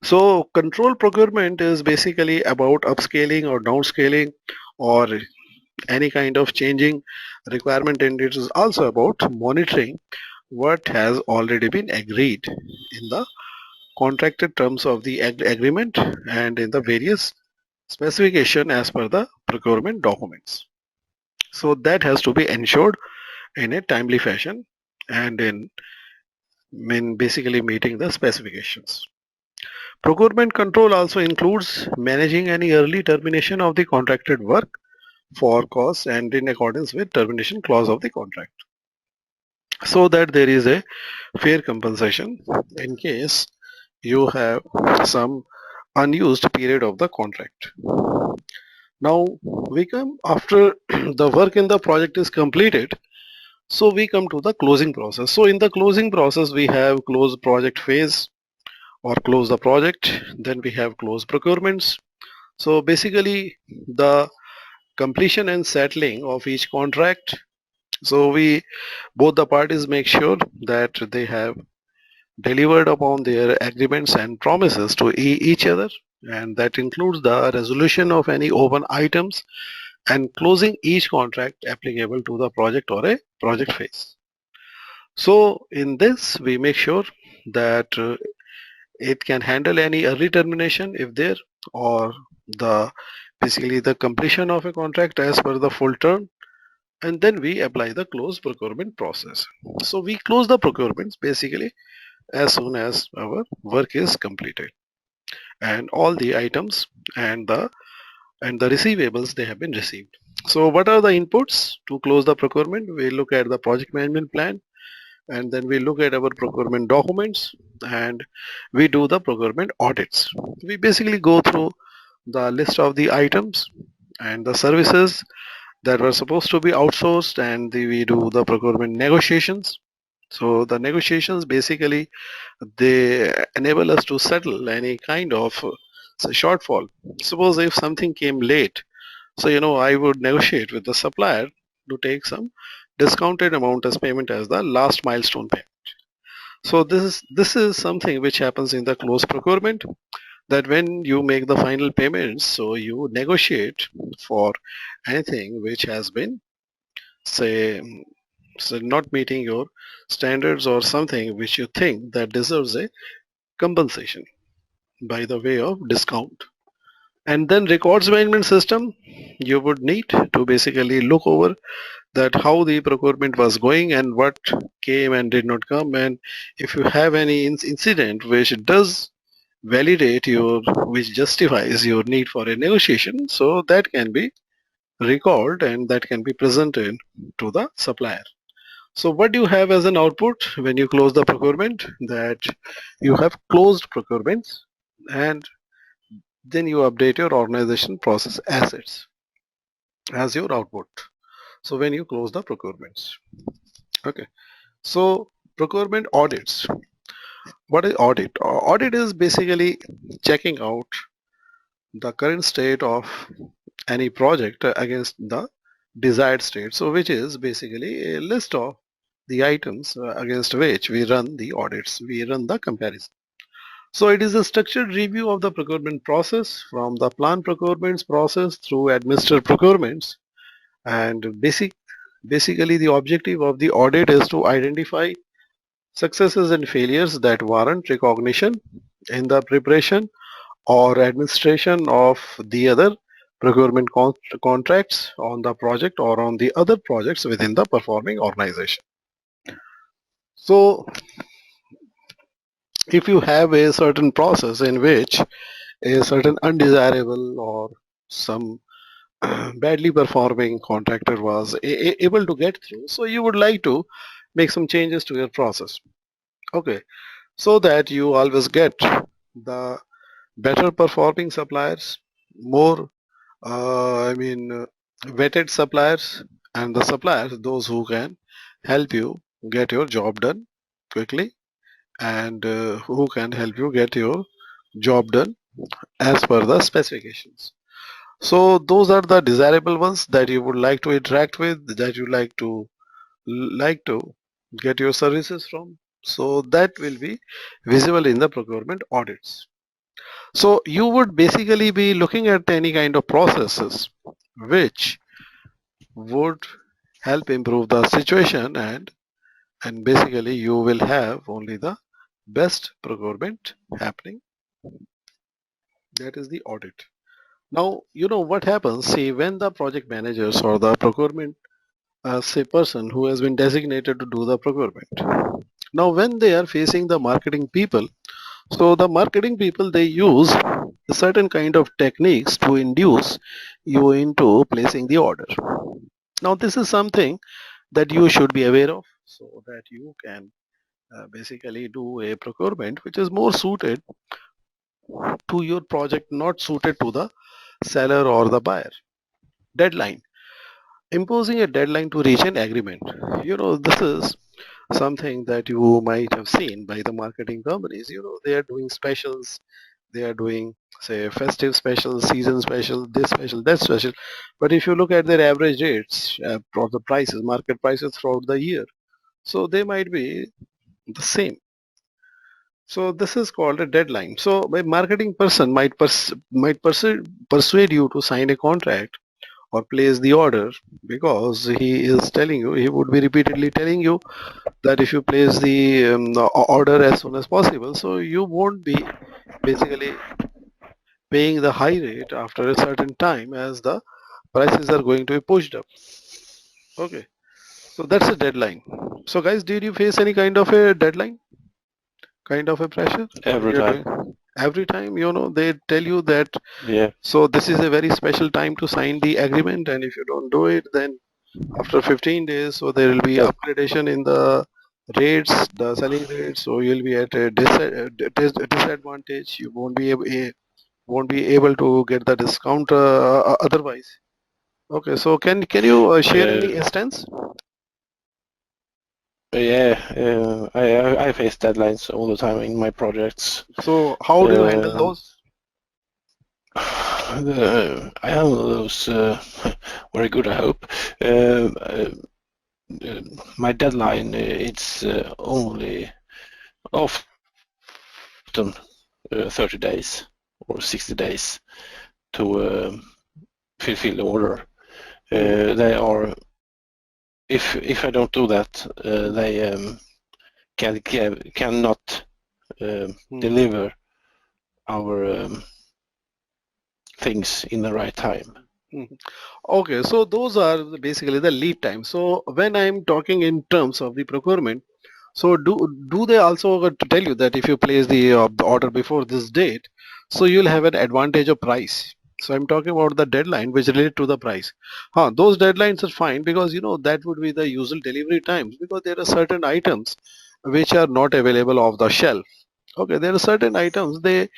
So control procurement is basically about upscaling or downscaling or any kind of changing requirement, and it is also about monitoring what has already been agreed in the contracted terms of the agreement and in the various specification as per the procurement documents. So that has to be ensured in a timely fashion and in basically meeting the specifications. Procurement control also includes managing any early termination of the contracted work for cause and in accordance with termination clause of the contract, so that there is a fair compensation in case you have some unused period of the contract. Now we come after the work in the project is completed. So we come to the closing process. So in the closing process, we have close project phase or close the project. Then we have close procurements. So basically the completion and settling of each contract. So we both the parties make sure that they have delivered upon their agreements and promises to each other, and that includes the resolution of any open items and closing each contract applicable to the project or a project phase. So in this we make sure that it can handle any early termination if there, or the basically the completion of a contract as per the full term, and then we apply the close procurement process. So we close the procurements basically as soon as our work is completed and all the items and the receivables they have been received. So what are the inputs to close the procurement? We look at the project management plan, and then we look at our procurement documents, and we do the procurement audits. We basically go through the list of the items and the services that were supposed to be outsourced, and we do the procurement negotiations. So the negotiations basically they enable us to settle any kind of say shortfall. Suppose if something came late, so I would negotiate with the supplier to take some discounted amount as payment as the last milestone payment. So this is something which happens in the close procurement, that when you make the final payments, so you negotiate for anything which has been say so not meeting your standards or something which you think that deserves a compensation by the way of discount. And then records management system, you would need to basically look over that how the procurement was going and what came and did not come, and if you have any incident which does validate your, which justifies your need for a negotiation, so that can be recalled and that can be presented to the supplier. So what do you have as an output when you close the procurement? That you have closed procurements, and then you update your organization process assets as your output. So when you close the procurements. Okay. So procurement audits. What is audit? Audit is basically checking out the current state of any project against the desired state. So which is basically a list of the items against which we run the audits, we run the comparison. So it is a structured review of the procurement process from the plan procurements process through administered procurements, and basically the objective of the audit is to identify successes and failures that warrant recognition in the preparation or administration of the other procurement contracts on the project or on the other projects within the performing organization. So if you have a certain process in which a certain undesirable or some badly performing contractor was able to get through, so you would like to make some changes to your process. Okay, so that you always get the better performing suppliers, more vetted suppliers, and the suppliers those who can help you get your job done quickly, and who can help you get your job done as per the specifications. So those are the desirable ones that you would like to interact with, that you like to get your services from. So that will be visible in the procurement audits. So you would basically be looking at any kind of processes which would help improve the situation, and basically you will have only the best procurement happening. That is the audit. Now, you know what happens, see, when the project managers or the procurement say person who has been designated to do the procurement, now when they are facing the marketing people, so the marketing people, they use a certain kind of techniques to induce you into placing the order. Now this is something that you should be aware of, so that you can basically do a procurement which is more suited to your project, not suited to the seller or the buyer. Deadline. Imposing a deadline to reach an agreement. You know, this is something that you might have seen by the marketing companies. You know, they are doing specials, they are doing, say, festive special, season special, this special, that special. But if you look at their average rates or the prices, market prices throughout the year, so they might be the same. So this is called a deadline. So a marketing person might persuade you to sign a contract or place the order, because he is telling you, he would be repeatedly telling you that if you place the order as soon as possible, so you won't be basically paying the high rate after a certain time, as the prices are going to be pushed up. Okay, so that's a deadline. So guys, did you face any kind of a deadline, kind of a pressure when Every you're time. doing? Every time, you know, they tell you that, Yeah. so this is a very special time to sign the agreement, and if you don't do it, then after 15 days, so there will be That, upgradation in the rates, the selling rates, so you'll be at a disadvantage. You won't be able to get the discount otherwise. Okay, so can you share any uh, instance? yeah, I face deadlines all the time in my projects. So how do you handle Uh, those? I handle those very good, I hope. Uh, uh, my deadline it's only often 30 days or 60 days to fulfill the order. They are, if I don't do that, they cannot deliver our things in the right time. Mhm. Okay, so those are basically the lead time. So when I'm talking in terms of the procurement, so do they also tell you that if you place the order before this date, so you'll have an advantage of price? So I'm talking about the deadline which relate to the price. Those deadlines are fine, because you know that would be the usual delivery times, because there are certain items which are not available off the shelf. Okay, there are certain items they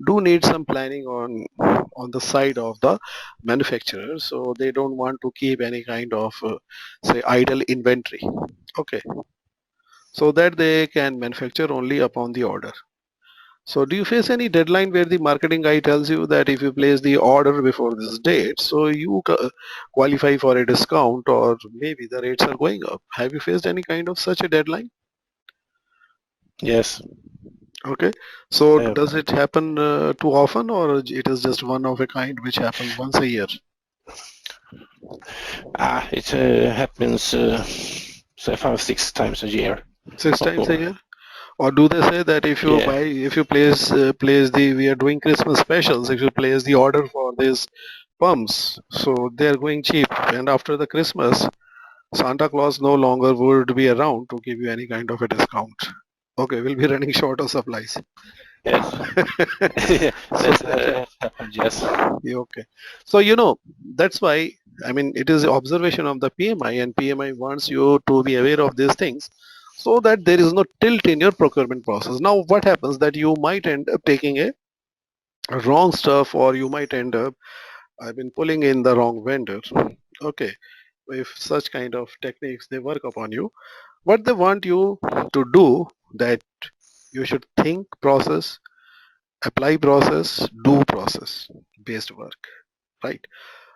do need some planning on the side of the manufacturer, so they don't want to keep any kind of say idle inventory. Okay, so that they can manufacture only upon the order. So do you face any deadline where the marketing guy tells you that if you place the order before this date, so you qualify for a discount, or maybe the rates are going up? Have you faced any kind of such a deadline? Yes. Okay, so Uh, does it happen too often, or it is just one of a kind which happens once a year? it happens say 5-6 times a year, Six not times a more. year? Or do they say that if you Yeah. buy, if you place the, we are doing Christmas specials, if you place the order for these pumps, so they are going cheap, and after the Christmas, Santa Claus no longer would be around to give you any kind of a discount. Okay, we'll be running short of supplies. Yes. So That's that happened. Yes. yeah, okay. So you know, that's why, I mean, it is observation of the PMI, and PMI wants you to be aware of these things, so that there is no tilt in your procurement process. Now what happens that you might end up taking a wrong stuff, or you might end up, I've been pulling in the wrong vendor. Okay, if such kind of techniques they work upon you, what they want you to do, that you should think process, apply process, do process based work, right?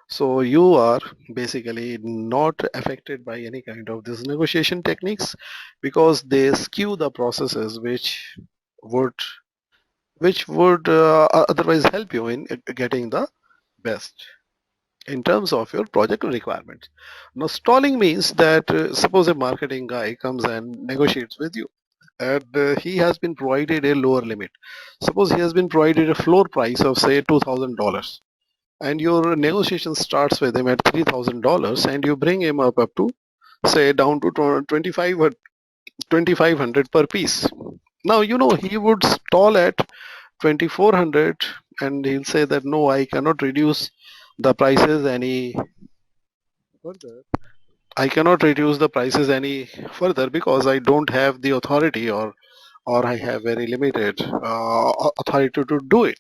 So you are basically not affected by any kind of this negotiation techniques, because they skew the processes would which would otherwise help you in getting the best in terms of your project requirements. Now stalling means that suppose a marketing guy comes and negotiates with you, and he has been provided a lower limit. Suppose he has been provided a floor price of say $2,000, and your negotiation starts with him at $3,000, and you bring him up to say down to 2,500 per piece. Now you know he would stall at 2,400, and he'll say that no, I cannot reduce the prices any further. I cannot reduce the prices any further because I don't have the authority, or I have very limited authority to do it.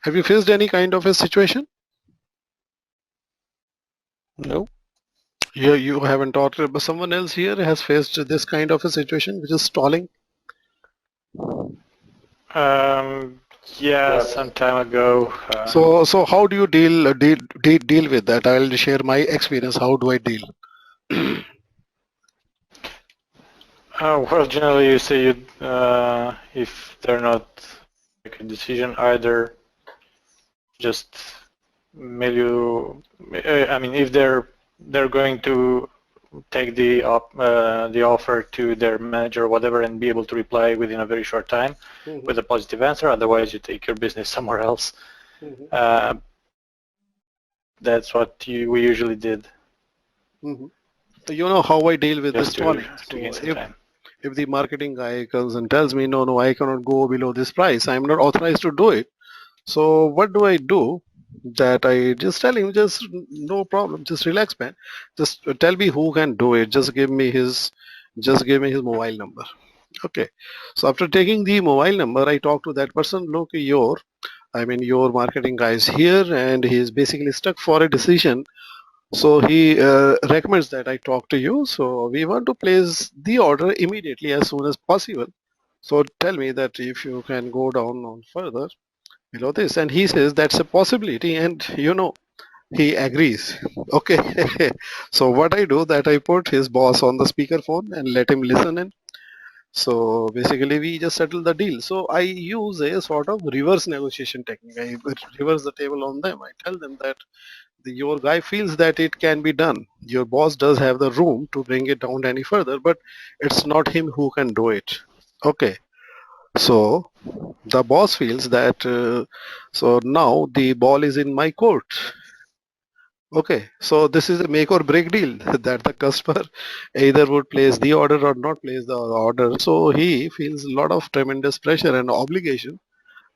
Have you faced any kind of a situation? No. You haven't taught, but someone else here has faced this kind of a situation, which is stalling. Yeah, Yes. some time ago. So how do you deal with that? I'll share my experience. How do I deal? Well, generally you say if they're not make a decision, either just mail you. I mean, if they're going to take the offer to their manager or whatever and be able to reply within a very short time with a positive answer. Otherwise, you take your business somewhere else. That's what we usually did. You know how I deal with this Just stalling. to gain some time. If the marketing guy comes and tells me, no, I cannot go below this price, I'm not authorized to do it. So what do I do? That I just tell him, just no problem, just relax, man. Just tell me who can do it. Just give me his mobile number. Okay. So after taking the mobile number, I talk to that person. Look, your marketing guy is here, and he is basically stuck for a decision. So he recommends that I talk to you. So we want to place the order immediately as soon as possible. So tell me that if you can go down on further below this. And he says that's a possibility, and he agrees. Okay. So what I do, that I put his boss on the speakerphone and let him listen in. So basically we just settle the deal. So I use a sort of reverse negotiation technique. I reverse the table on them. I tell them that your guy feels that it can be done. Your boss does have the room to bring it down any further, but it's not him who can do it. Okay. So the boss feels that so now the ball is in my court. Okay, so this is a make or break deal that the customer either would place the order or not place the order. So he feels a lot of tremendous pressure and obligation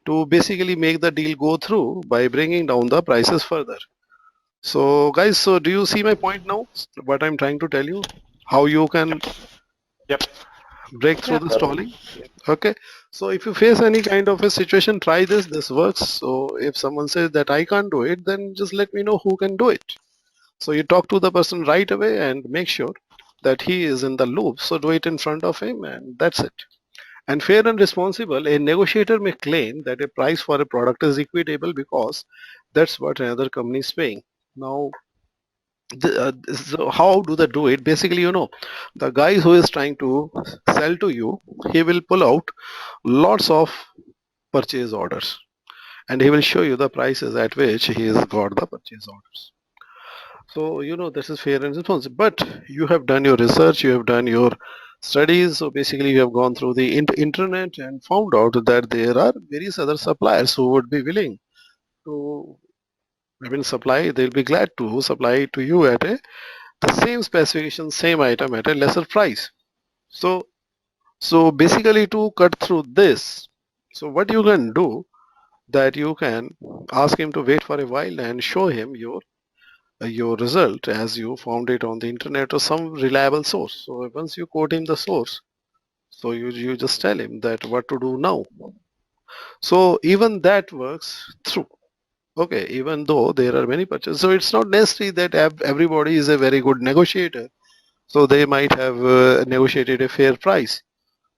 to basically make the deal go through by bringing down the prices further. So guys, so do you see my point now? What I'm trying to tell you? How you can Yep. break through the stalling? Okay. So if you face any kind of a situation, try this. This works. So if someone says that I can't do it, then just let me know who can do it. So you talk to the person right away and make sure that he is in the loop. So do it in front of him, and that's it. And fair and responsible, a negotiator may claim that a price for a product is equitable because that's what another company is paying. Now, so how do they do it? Basically, the guy who is trying to sell to you, he will pull out lots of purchase orders, and he will show you the prices at which he has got the purchase orders. So this is fair and responsible, but you have done your research, you have done your studies. So basically you have gone through the internet and found out that there are various other suppliers who would be willing to, supply. They'll be glad to supply to you at the same specification, same item at a lesser price. So basically, to cut through this, so what you can do, that you can ask him to wait for a while and show him your your result as you found it on the internet or some reliable source. So once you quote him the source, so you just tell him that what to do now. So even that works through. Okay, even though there are many purchases, so it's not necessary that everybody is a very good negotiator. So they might have negotiated a fair price.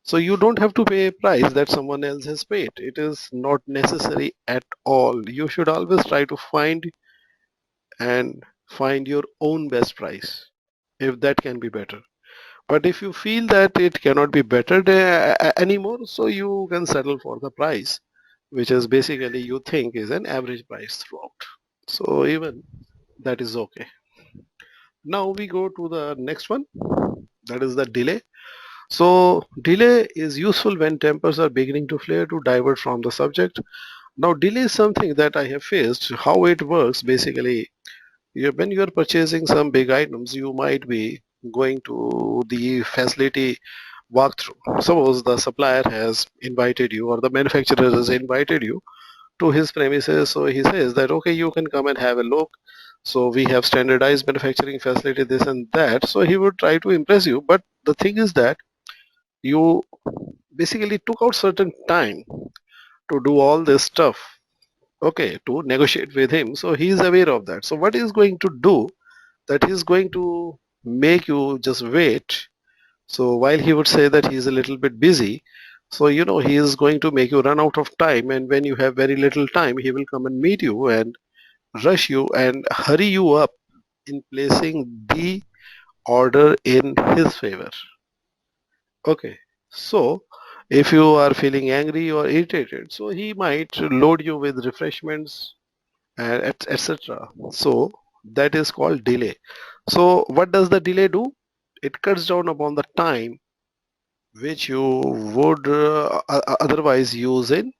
So you don't have to pay a price that someone else has paid. It is not necessary at all. You should always try to find your own best price if that can be better. But if you feel that it cannot be bettered anymore, so you can settle for the price, which is basically you think is an average price throughout. So even that is okay. Now we go to the next one, that is the delay. So delay is useful when tempers are beginning to flare to divert from the subject. Now delay is something that I have faced. How it works basically, when you are purchasing some big items, you might be going to the facility walkthrough. Suppose the supplier has invited you or the manufacturer has invited you to his premises. So he says that, okay, you can come and have a look. So we have standardized manufacturing facility, this and that. So he would try to impress you. But the thing is that you basically took out certain time to do all this stuff. Okay, to negotiate with him. So he is aware of that. So what he is going to do, that he is going to make you just wait. So while he would say that he is a little bit busy, so he is going to make you run out of time, and when you have very little time, he will come and meet you and rush you and hurry you up in placing the order in his favor. Okay, so if you are feeling angry or irritated, so he might load you with refreshments and etc. So that is called delay. So what does the delay do? It cuts down upon the time which you would otherwise use in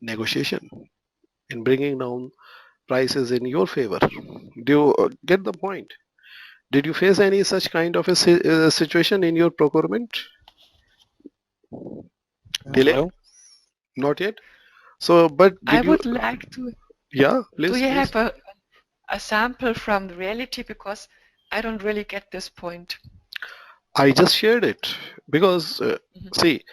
negotiation, in bringing down prices in your favor. Do you get the point? Did you face any such kind of a situation in your procurement? Delay? No. Not yet. So, but I did you? would like to. Yeah, Do please, you please. have a sample from the reality? Because I don't really get this point. I just shared it because Mhm. see,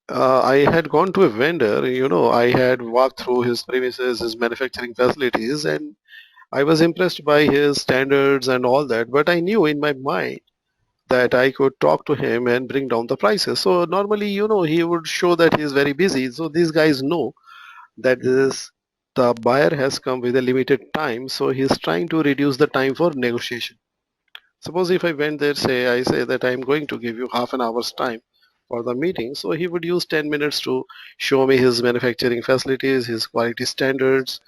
I had gone to a vendor. I had walked through his premises, his manufacturing facilities, and I was impressed by his standards and all that. But I knew in my mind that I could talk to him and bring down the prices. So normally, he would show that he is very busy. So these guys know that the buyer has come with a limited time. So he's trying to reduce the time for negotiation. Suppose if I went there, I say that I'm going to give you half an hour's time for the meeting. So he would use 10 minutes to show me his manufacturing facilities, his quality standards,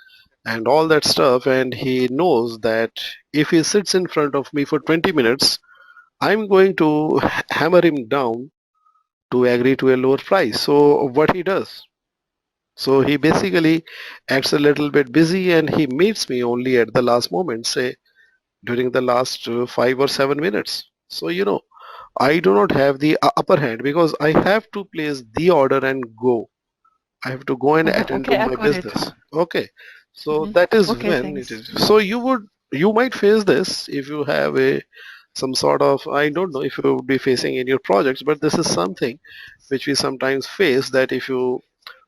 and all that stuff. And he knows that if he sits in front of me for 20 minutes, I'm going to hammer him down to agree to a lower price. So what he does? So he basically acts a little bit busy and he meets me only at the last moment, say during the last 5 or 7 minutes. So I do not have the upper hand because I have to place the order and go. I have to go and attend to Okay, I my got it. business. Okay. So Mhm. that is Okay, when it thanks. is. So you might face this if you have some sort of, I don't know if you would be facing in your projects, but this is something which we sometimes face, that if you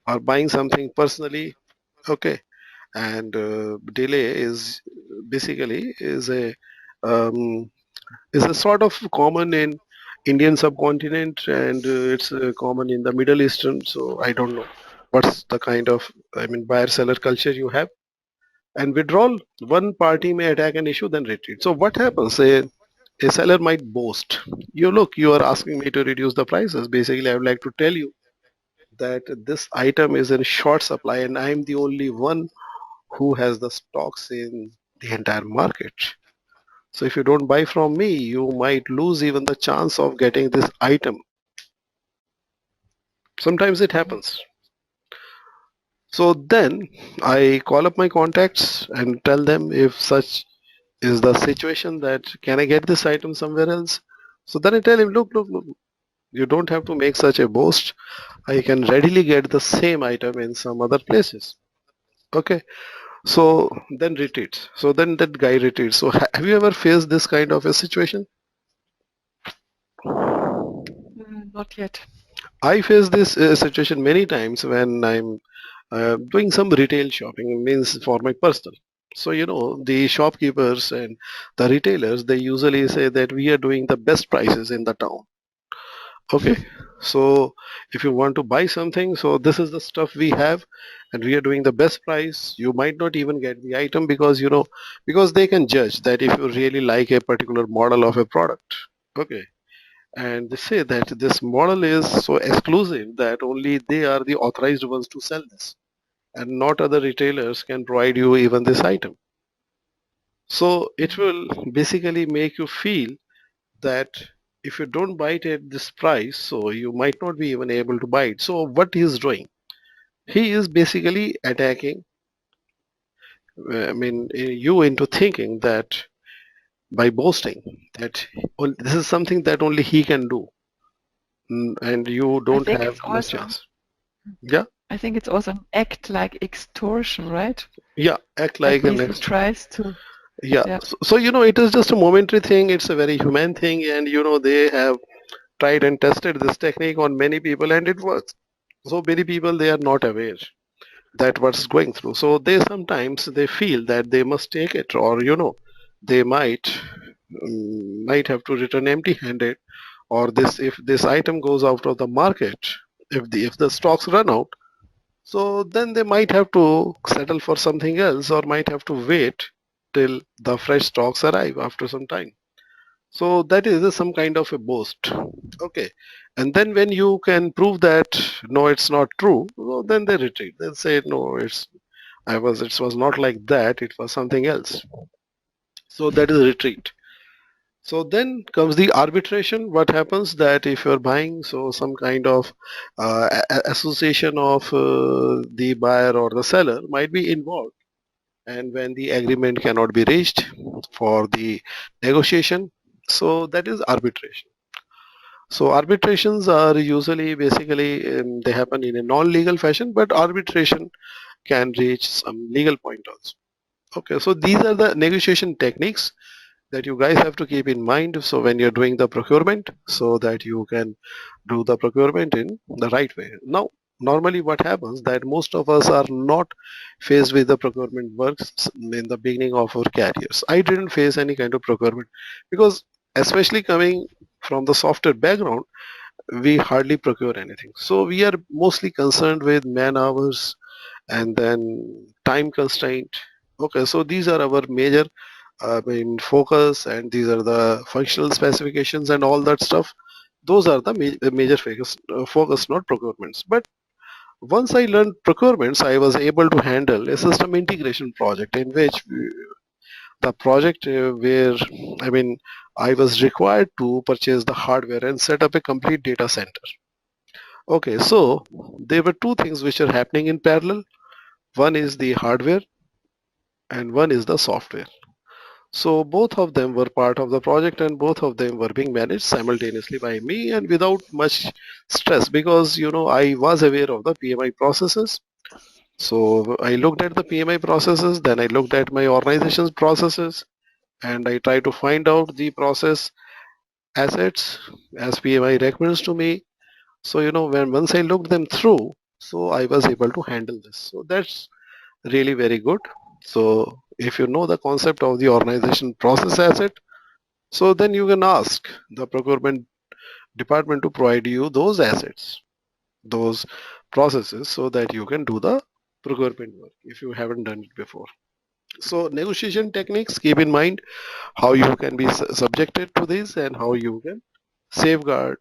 are buying something personally, okay, and delay is basically um, is a sort of common in Indian subcontinent, and it's common in the Middle Eastern. So I don't know what's the kind of, I mean, buyer seller culture you have. And withdrawal, one party may attack an issue then retreat. So what happens? A seller might boast. You are asking me to reduce the prices. Basically, I would like to tell you that this item is in short supply and I'm the only one who has the stocks in the entire market. So if you don't buy from me, you might lose even the chance of getting this item. Sometimes it Mhm. happens. So then I call up my contacts and tell them if such is the situation, that can I get this item somewhere else. So then I tell him, look, you don't have to make such a boast. I can readily get the same item in some other places. Okay. So then retreats. So then that guy retreats. So have you ever faced this kind of a situation? Not yet. I face this situation many times when I'm doing some retail shopping, means for my personal. So the shopkeepers and the retailers, they usually say that we are doing the best prices in the town. Okay, so if you want to buy something, so this is the stuff we have, and we are doing the best price. You might not even get the item because because they can judge that if you really like a particular model of a product. Okay, and they say that this model is so exclusive that only they are the authorized ones to sell this, and not other retailers can provide you even this item. So it will basically make you feel that if you don't buy it at this price, so you might not be even able to buy it. So what he is doing, he is basically attacking, you into thinking that by boasting that this is something that only he can do, and you I don't think have it's much also chance. Yeah, I think it's also an act like extortion, right? yeah, act At like an least he next. tries to. Yeah, Yeah. so it is just a momentary thing. It's a very human thing, and they have tried and tested this technique on many people, and it works. So many people, they are not aware that what's going through, so they sometimes they feel that they must take it, or they might have to return empty handed, or this if this item goes out of the market, if the stocks run out, so then they might have to settle for something else, or might have to wait till the fresh stocks arrive after some time. So that is some kind of a boast. Okay. And then when you can prove that no, it's not true, well, then they retreat. They'll say no, it was not like that, it was something else. So that is retreat. So then comes the arbitration. What happens that if you're buying, so some kind of association of the buyer or the seller might be involved, and when the agreement cannot be reached for the negotiation, so that is arbitration. So arbitrations are usually basically they happen in a non-legal fashion, but arbitration can reach some legal point also. Okay, so these are the negotiation techniques that you guys have to keep in mind. So when you're doing the procurement, so that you can do the procurement in the right way. Now, normally what happens that most of us are not faced with the procurement works in the beginning of our careers. I didn't face any kind of procurement because, especially coming from the software background, we hardly procure anything. So we are mostly concerned with man hours and then time constraint. Okay, so these are our major focus, and these are the functional specifications and all that stuff. Those are the major focus, not procurements. But once I learned procurements, I was able to handle a system integration project in which the project where I mean I was required to purchase the hardware and set up a complete data center. Okay, so there were two things which are happening in parallel. One is the hardware and one is the software. So both of them were part of the project, and both of them were being managed simultaneously by me and without much stress, because I was aware of the PMI processes. So I looked at the PMI processes, then I looked at my organization's processes, and I tried to find out the process assets as PMI recommends to me. So when once I looked them through, so I was able to handle this. So that's really very good. So if you know the concept of the organization process asset, so then you can ask the procurement department to provide you those assets, those processes, so that you can do the procurement work if you haven't done it before. So negotiation techniques, keep in mind how you can be subjected to this and how you can safeguard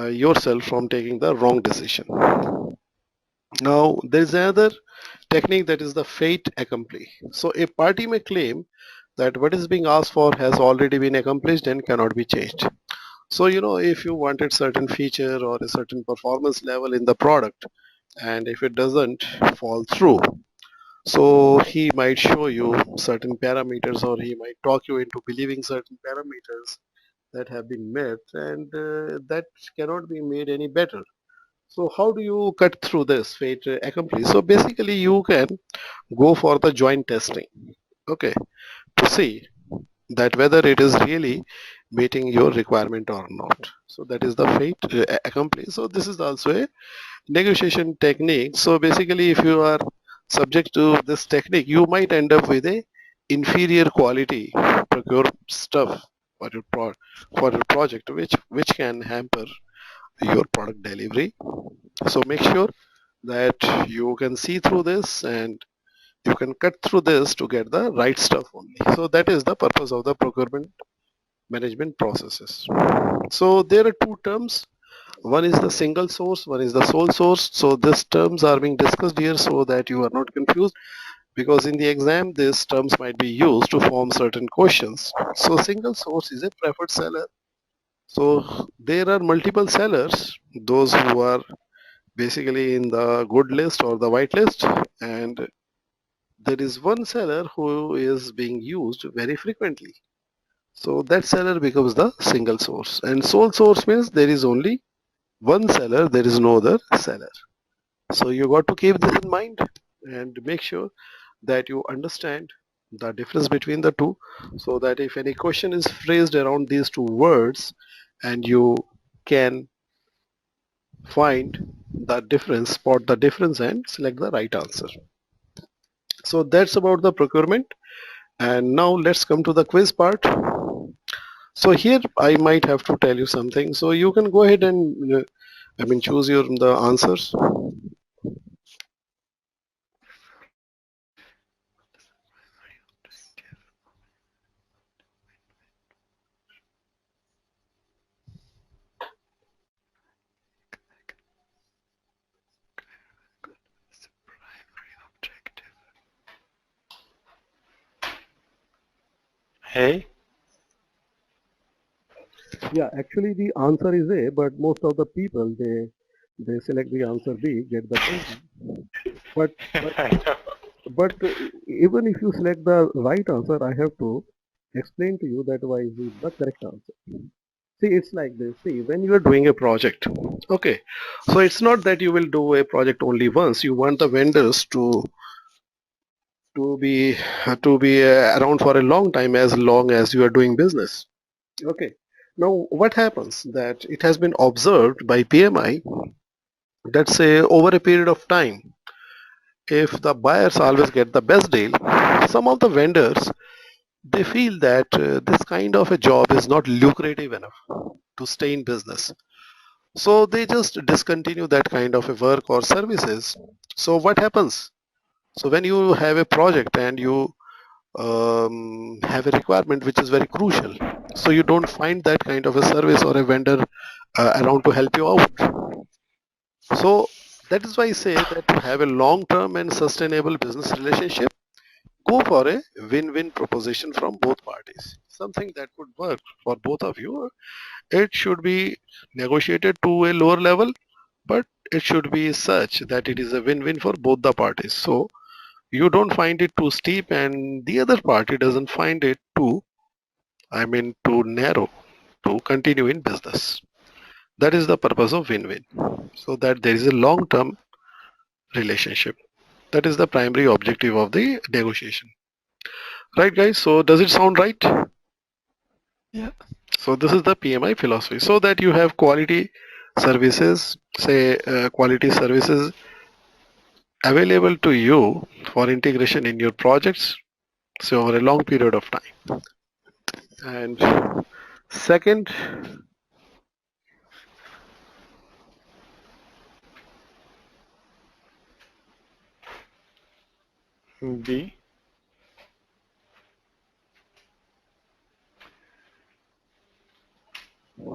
yourself from taking the wrong decision. Now there is another technique, that is the fait accompli. So a party may claim that what is being asked for has already been accomplished and cannot be changed. So if you wanted certain feature or a certain performance level in the product, and if it doesn't fall through, so he might show you certain parameters, or he might talk you into believing certain parameters that have been met, and that cannot be made any better. So how do you cut through this fait accompli? So basically you can go for the joint testing, okay, to see that whether it is really meeting your requirement or not. So that is the fait accompli. So this is also a negotiation technique. So basically if you are subject to this technique, you might end up with a inferior quality procure stuff for your for your project, which can hamper your product delivery. So make sure that you can see through this and you can cut through this to get the right stuff only. So that is the purpose of the procurement management processes. So there are two terms. One is the single source, one is the sole source. So these terms are being discussed here so that you are not confused, because in the exam these terms might be used to form certain questions. So single source is a preferred seller. So there are multiple sellers, those who are basically in the good list or the white list, and there is one seller who is being used very frequently. So that seller becomes the single source, and sole source means there is only one seller, there is no other seller. So you got to keep this in mind and make sure that you understand the difference between the two, so that if any question is phrased around these two words and you can find the difference, spot the difference and select the right answer. So that's about the procurement. And now let's come to the quiz part. So here I might have to tell you something. So you can go ahead and choose the answers. Hey, Yeah, actually the answer is A, but most of the people they select the answer B, get the point. But but I know. but even if you select the right answer, I have to explain to you that why is it the correct answer. See, it's like this. See, when you are doing a project, okay, so it's not that you will do a project only once. You want the vendors to be around for a long time, as long as you are doing business. Okay. Now, what happens that it has been observed by PMI that say over a period of time, if the buyers always get the best deal, some of the vendors they feel that this kind of a job is not lucrative enough to stay in business. So they just discontinue that kind of a work or services. So what happens? So when you have a project and you have a requirement which is very crucial, so you don't find that kind of a service or a vendor around to help you out. So that is why I say that to have a long-term and sustainable business relationship, go for a win-win proposition from both parties. Something that would work for both of you. It should be negotiated to a lower level, but it should be such that it is a win-win for both the parties. So you don't find it too steep and the other party doesn't find it too narrow to continue in business. That is the purpose of win-win, so that there is a long-term relationship. That is the primary objective of the negotiation. Right, guys? So does it sound right? Yeah. So this is the PMI philosophy. So that you have quality services, quality services available to you for integration in your projects, so over a long period of time. And second, B.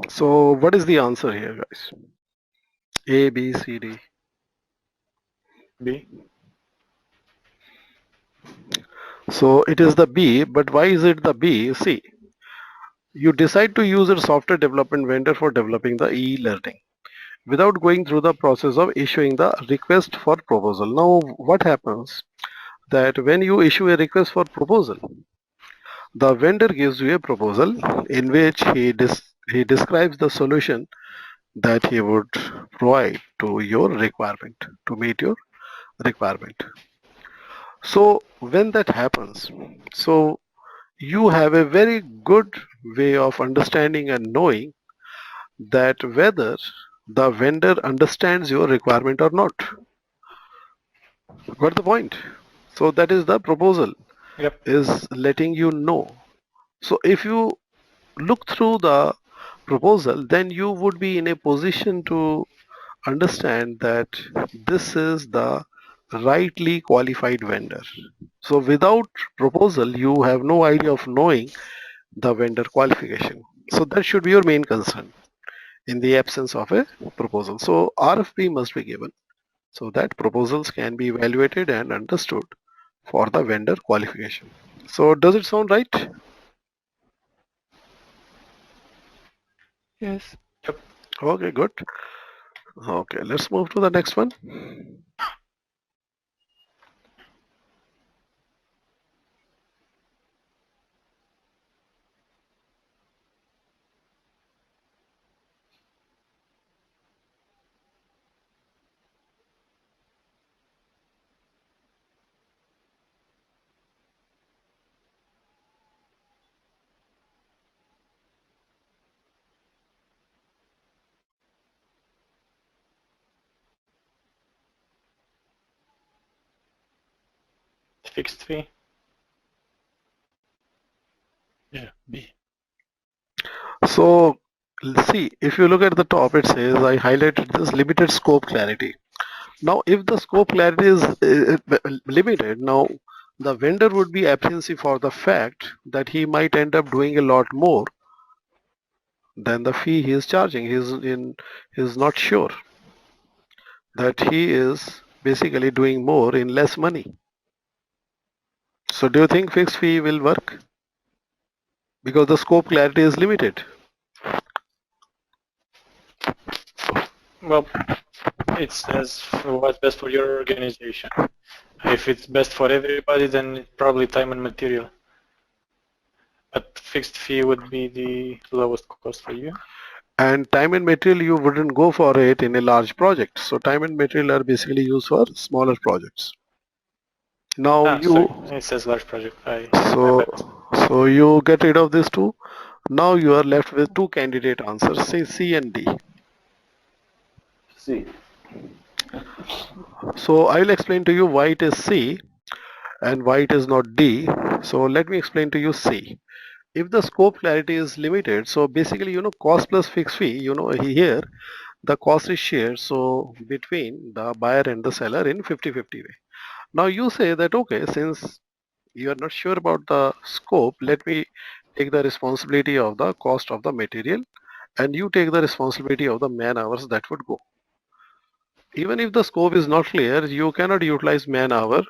so what is the answer here, guys? A, B, C, D. B. So it is the B, but why is it the B? See, you decide to use a software development vendor for developing the e-learning without going through the process of issuing the request for proposal. Now, what happens that when you issue a request for proposal, the vendor gives you a proposal in which he describes the solution that he would provide to your requirement, to meet your requirement. So when that happens, so you have a very good way of understanding and knowing that whether the vendor understands your requirement or not. Got the point? So that is the proposal, Yep. is letting you know. So if you look through the proposal, then you would be in a position to understand that this is the rightly qualified vendor. So without proposal, you have no idea of knowing the vendor qualification. So that should be your main concern in the absence of a proposal. So RFP must be given so that proposals can be evaluated and understood for the vendor qualification. So does it sound right? Yes. Okay, good. Okay, let's move to the next one. Fixed fee. Yeah, B. So see, if you look at the top, it says I highlighted this limited scope clarity. Now, if the scope clarity is limited, now the vendor would be apprehensive for the fact that he might end up doing a lot more than the fee he is charging. He's not sure that he is basically doing more in less money. So do you think fixed fee will work? Because the scope clarity is limited. Well, it says what's best for your organization. If it's best for everybody, then it's probably time and material. But fixed fee would be the lowest cost for you. And time and material, you wouldn't go for it in a large project. So time and material are basically used for smaller projects. Now Sorry, it says large project. My so bad. so you get rid of these two. Now you are left with two candidate answers, say C and D. C. So I will explain to you why it is C and why it is not D. So let me explain to you C. If the scope clarity is limited, so basically, cost plus fixed fee, here the cost is shared, so between the buyer and the seller in 50-50 way. Now you say that, okay, since you are not sure about the scope, let me take the responsibility of the cost of the material and you take the responsibility of the man hours that would go. Even if the scope is not clear, you cannot utilize man hour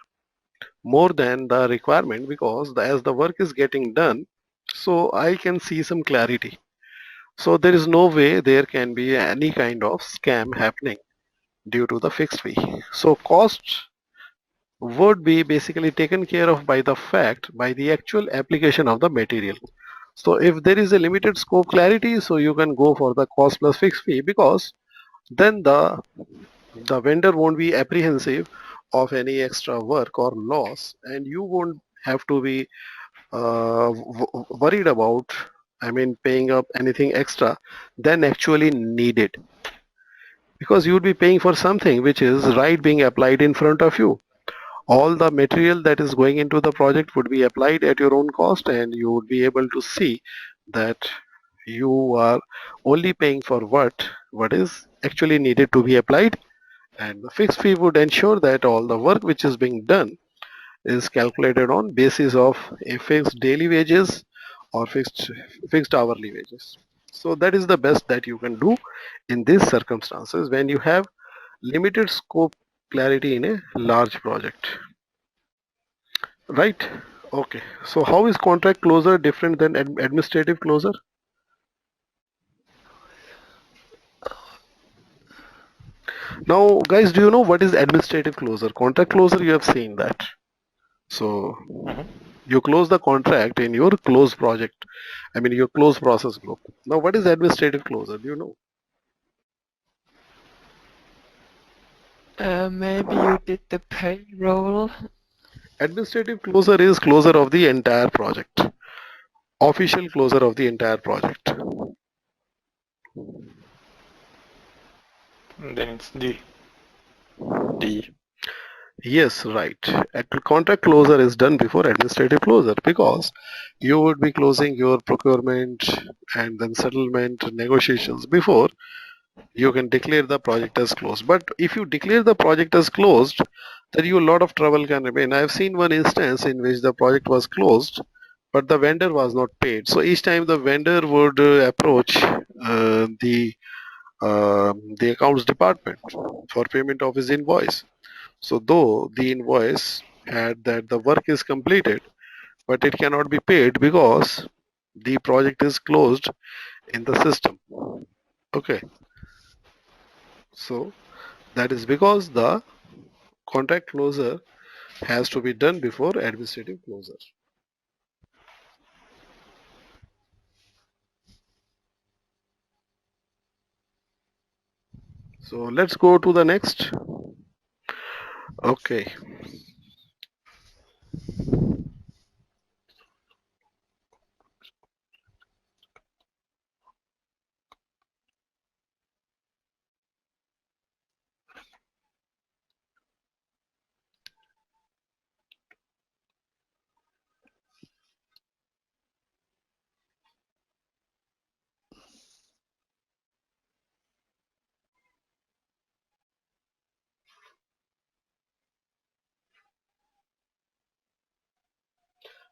more than the requirement because as the work is getting done, so I can see some clarity. So there is no way there can be any kind of scam happening due to the fixed fee. So cost would be basically taken care of by the fact by the actual application of the material. So if there is a limited scope clarity, so you can go for the cost plus fixed fee because then the vendor won't be apprehensive of any extra work or loss and you won't have to be worried about, paying up anything extra than actually needed because you would be paying for something which is right being applied in front of you. All the material that is going into the project would be applied at your own cost and you would be able to see that you are only paying for what is actually needed to be applied, and the fixed fee would ensure that all the work which is being done is calculated on basis of a fixed daily wages or fixed hourly wages. So that is the best that you can do in these circumstances when you have limited scope clarity in a large project. Right? Okay. So how is contract closure different than administrative closure? Now, guys, do you know what is administrative closure? Contract closure, you have seen that. So you close the contract in your close project. Your close process group. Now, what is administrative closure? Do you know? Maybe you did the payroll. Administrative closure is closure of the entire project. Official closure of the entire project. Then it's D. D. Yes, right. Contract closure is done before administrative closure because you would be closing your procurement and then settlement negotiations before you can declare the project as closed. But if you declare the project as closed, then you a lot of trouble can remain. I've seen one instance in which the project was closed, but the vendor was not paid. So each time the vendor would approach the accounts department for payment of his invoice. So though the invoice had that the work is completed, but it cannot be paid because the project is closed in the system. Okay, so that is because the contract closure has to be done before administrative closure. So let's go to the next. Okay.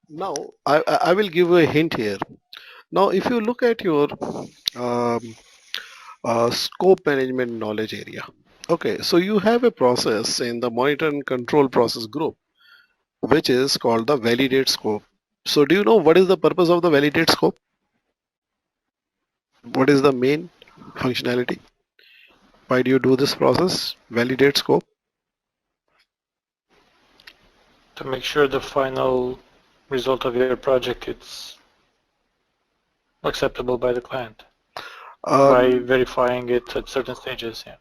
Now I will give a hint here. Now if you look at your um, scope management knowledge area. Okay, so you have a process in the monitor and control process group, which is called the validate scope. So do you know what is the purpose of the validate scope? What is the main functionality? Why do you do this process? Validate scope. To make sure the final result of your project is acceptable by the client by Um, verifying it at certain stages. Yeah.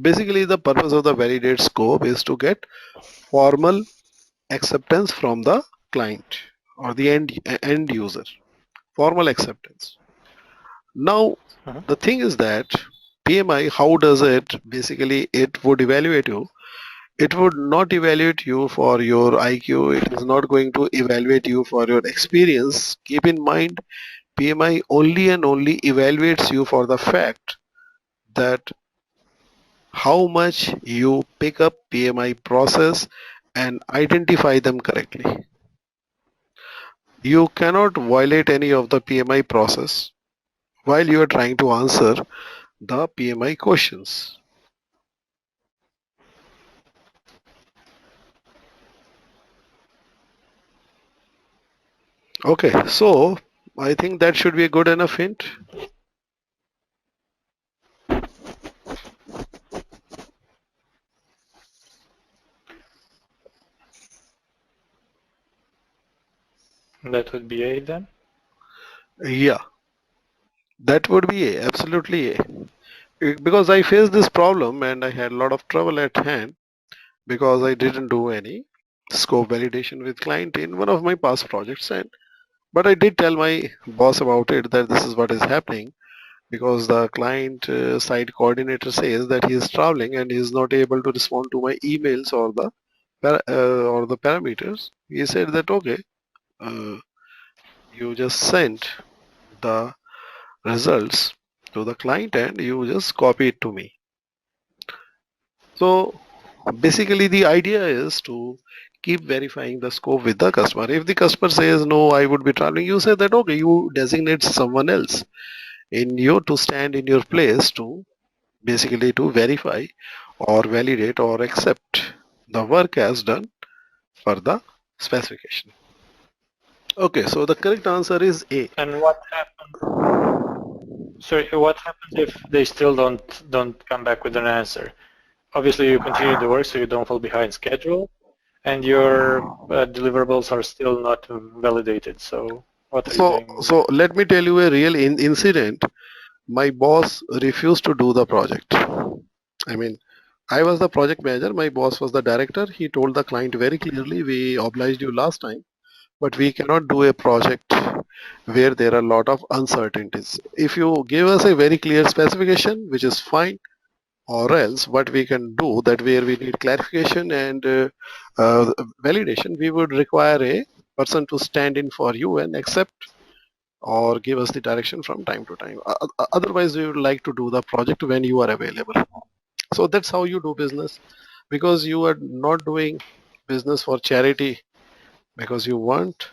Basically, the purpose of the validate scope is to get formal acceptance from the client or the end user. Formal acceptance. Now, Mhm. the thing is that PMI, how does it? Basically, it would evaluate you. It would not evaluate you for your IQ. It is not going to evaluate you for your experience. Keep in mind, PMI only and only evaluates you for the fact that how much you pick up PMI process and identify them correctly. You cannot violate any of the PMI process while you are trying to answer the PMI questions. Okay, so I think that should be a good enough hint. That would be A then. Yeah, that would be a, absolutely a. Because I faced this problem and I had a lot of trouble at hand because I didn't do any scope validation with client in one of my past projects, and but I did tell my boss about it that this is what is happening because the client side coordinator says that he is traveling and he is not able to respond to my emails or the or the parameters. He said that okay, uh, you just sent the results to the client and you just copy it to me. So basically the idea is to keep verifying the scope with the customer. If the customer says no, I would be traveling, you say that okay, you designate someone else in you to stand in your place to basically to verify or validate or accept the work as done per the specification. Okay, so the correct answer is A. And what happens? Sorry, what happens if they still don't come back with an answer? Obviously, you continue the work so you don't fall behind schedule, and your deliverables are still not validated. So what are you doing So then? let me tell you a real incident. My boss refused to do the project. I mean, I was the project manager, my boss was the director. He told the client very clearly, we obliged you last time, but we cannot do a project where there are a lot of uncertainties. If you give us a very clear specification, which is fine, or else what we can do that where we need clarification and validation, we would require a person to stand in for you and accept or give us the direction from time to time. Otherwise, we would like to do the project when you are available. So that's how you do business, because you are not doing business for charity, because you want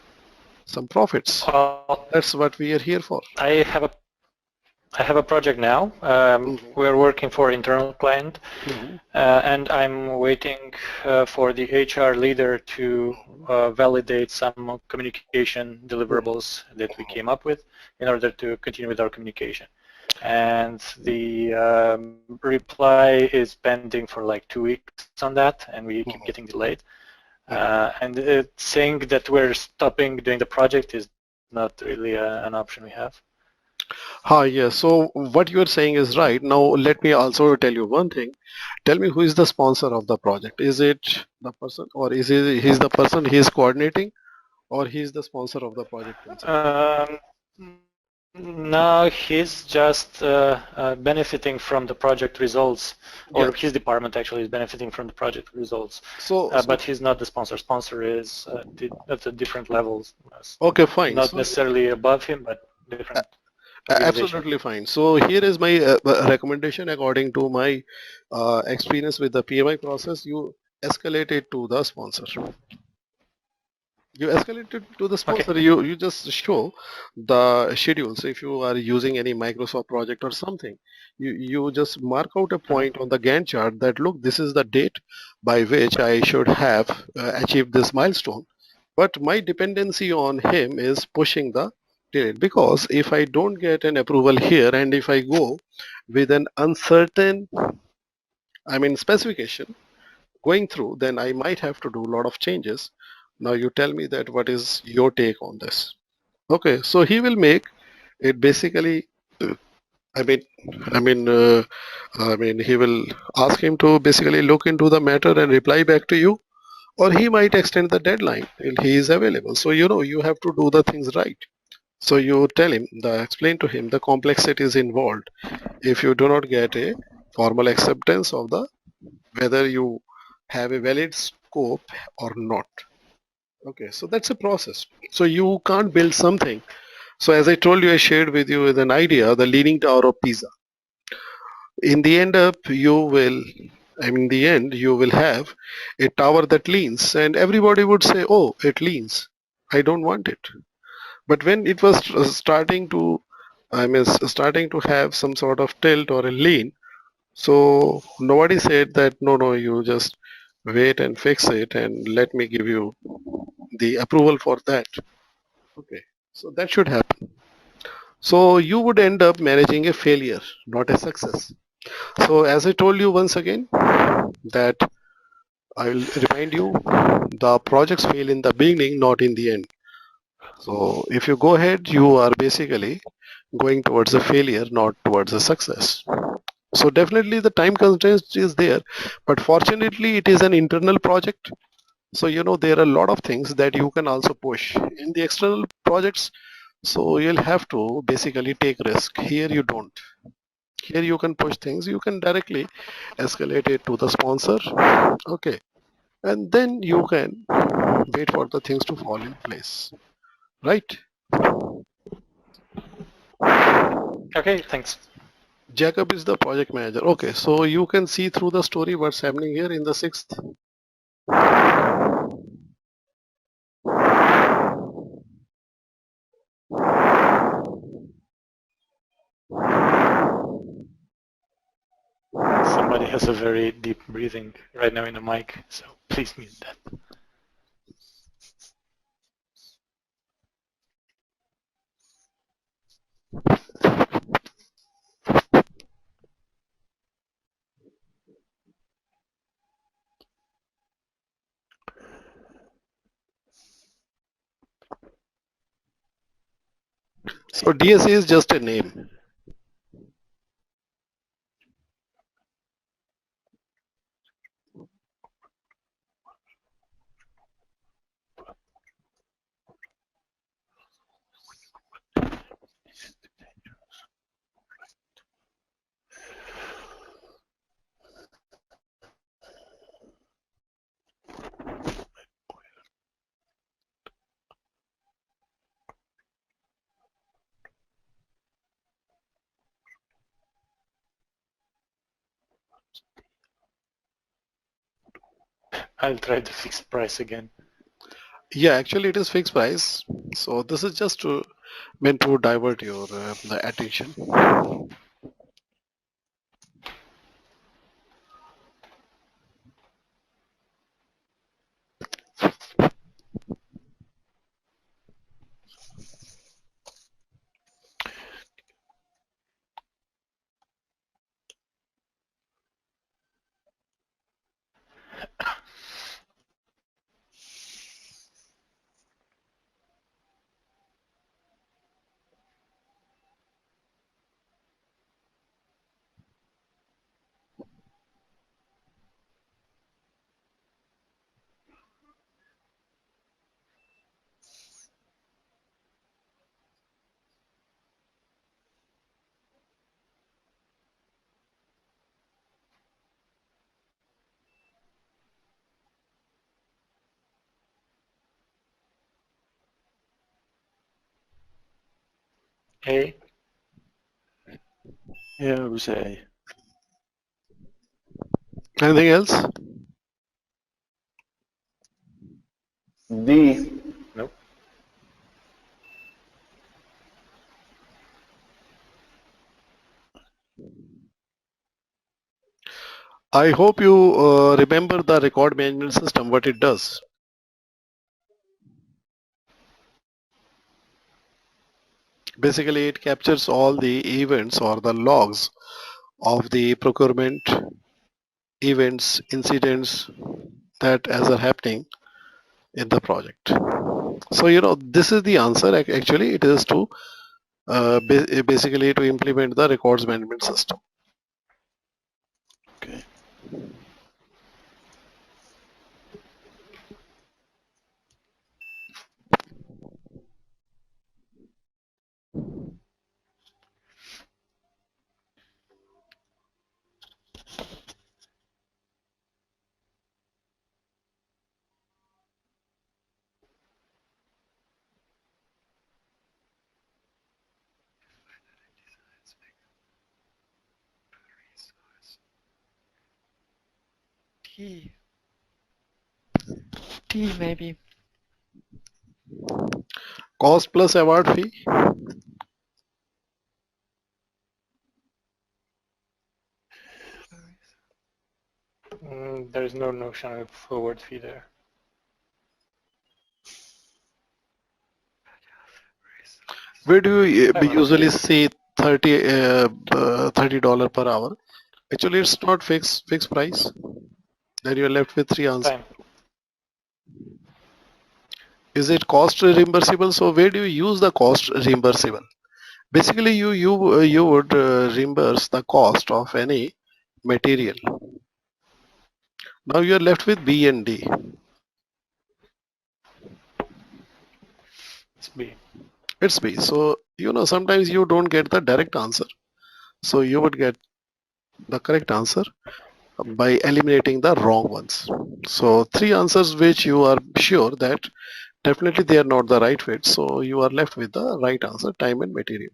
some profits. Well, That's what we are here for. I have a project now. Mhm. We're working for internal client, Mhm. and I'm waiting for the HR leader to validate some communication deliverables that we came up with in order to continue with our communication. And the reply is pending for like 2 weeks on that, and we keep getting delayed. And saying that we're stopping doing the project is not really an option we have. Yes. So what you are saying is right. Now let me also tell you one thing. Tell me who is the sponsor of the project. Is it the person, or is it he's the person he is coordinating, or he's the sponsor of the project himself? Um, no, he's just benefiting from the project results, or Yes. his department actually is benefiting from the project results, So but he's not the sponsor. Sponsor is at a different levels, okay, fine. not So necessarily above him, but different organization. absolutely fine. So here is my recommendation according to my experience with the PMI process. You escalate it to the sponsor. You escalate it to the Okay. sponsor. You just show the schedules. If you are using any Microsoft project or something, you just mark out a Mhm. point on the Gantt chart that look, this is the date by which I should have achieved this milestone. But my dependency on him is pushing the date, because if I don't get an approval here and if I go with an uncertain, specification going through, then I might have to do a lot of changes. Now you tell me that what is your take on this? Okay, so he will make it basically. uh, I mean, I mean, uh, he will ask him to basically look into the matter and reply back to you, or he might extend the deadline till he is available. So you have to do the things right. So you tell him, explain to him the complexities involved if you do not get a formal acceptance of the whether you have a valid scope or not. Okay, so that's a process. So you can't build something. So as I told you, I shared with you with an idea, the Leaning Tower of Pisa. In the end up, the end, you will have a tower that leans, and everybody would say, "Oh, it leans. I don't want it." But when it was starting to have some sort of tilt or a lean, so nobody said that, no, no, you just wait and fix it and let me give you the approval for that. Okay, so that should happen. So you would end up managing a failure, not a success. So as I told you once again, that I'll remind you, the projects fail in the beginning, not in the end. So if you go ahead, you are basically going towards a failure, not towards a success. So definitely the time constraint is there, but fortunately it is an internal project. So there are a lot of things that you can also push in the external projects. So you'll have to basically take risk. Here you don't. Here you can push things. You can directly escalate it to the sponsor. Okay. And then you can wait for the things to fall in place. Right? Okay, thanks. Jacob is the project manager. Okay. So you can see through the story what's happening here in the sixth. Somebody has a very deep breathing right now in the mic, so please mute that. So DSA is just a name. I'll try the fixed price again. Yeah, actually it is fixed price. So this is just meant to divert your the attention. A. Yeah, we say. Anything else? D. Nope. I hope you remember the record management system, what it does. Basically, it captures all the events or the logs of the procurement events, incidents that as are happening in the project. So, this is the answer. Actually, it is to basically to implement the records management system. Okay. T. T maybe. Cost plus award fee. There is no notion of forward fee there. Where do you I'm on usually A. see $30 per hour? Actually, it's not fixed price. Then you're left with three answers. Time. Is it cost reimbursable? So where do you use the cost reimbursable? Basically, you would reimburse the cost of any material. Now you're left with B and D. It's B. It's B. So sometimes you don't get the direct answer. So you would get the correct answer by eliminating the wrong ones. So three answers which you are sure that definitely they are not the right fit. So you are left with the right answer, time and material.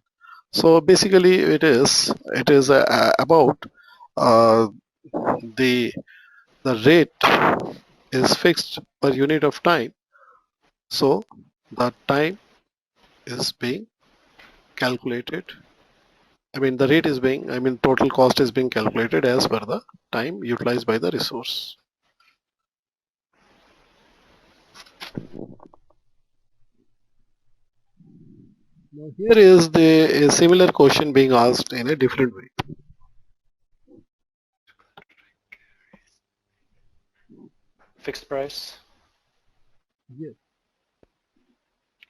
So basically it is about uh, the rate is fixed per unit of time. So the time is being calculated. The rate is being, total cost is being calculated as per the time utilized by the resource. Now here is a similar question being asked in a different way. Fixed price. Yes.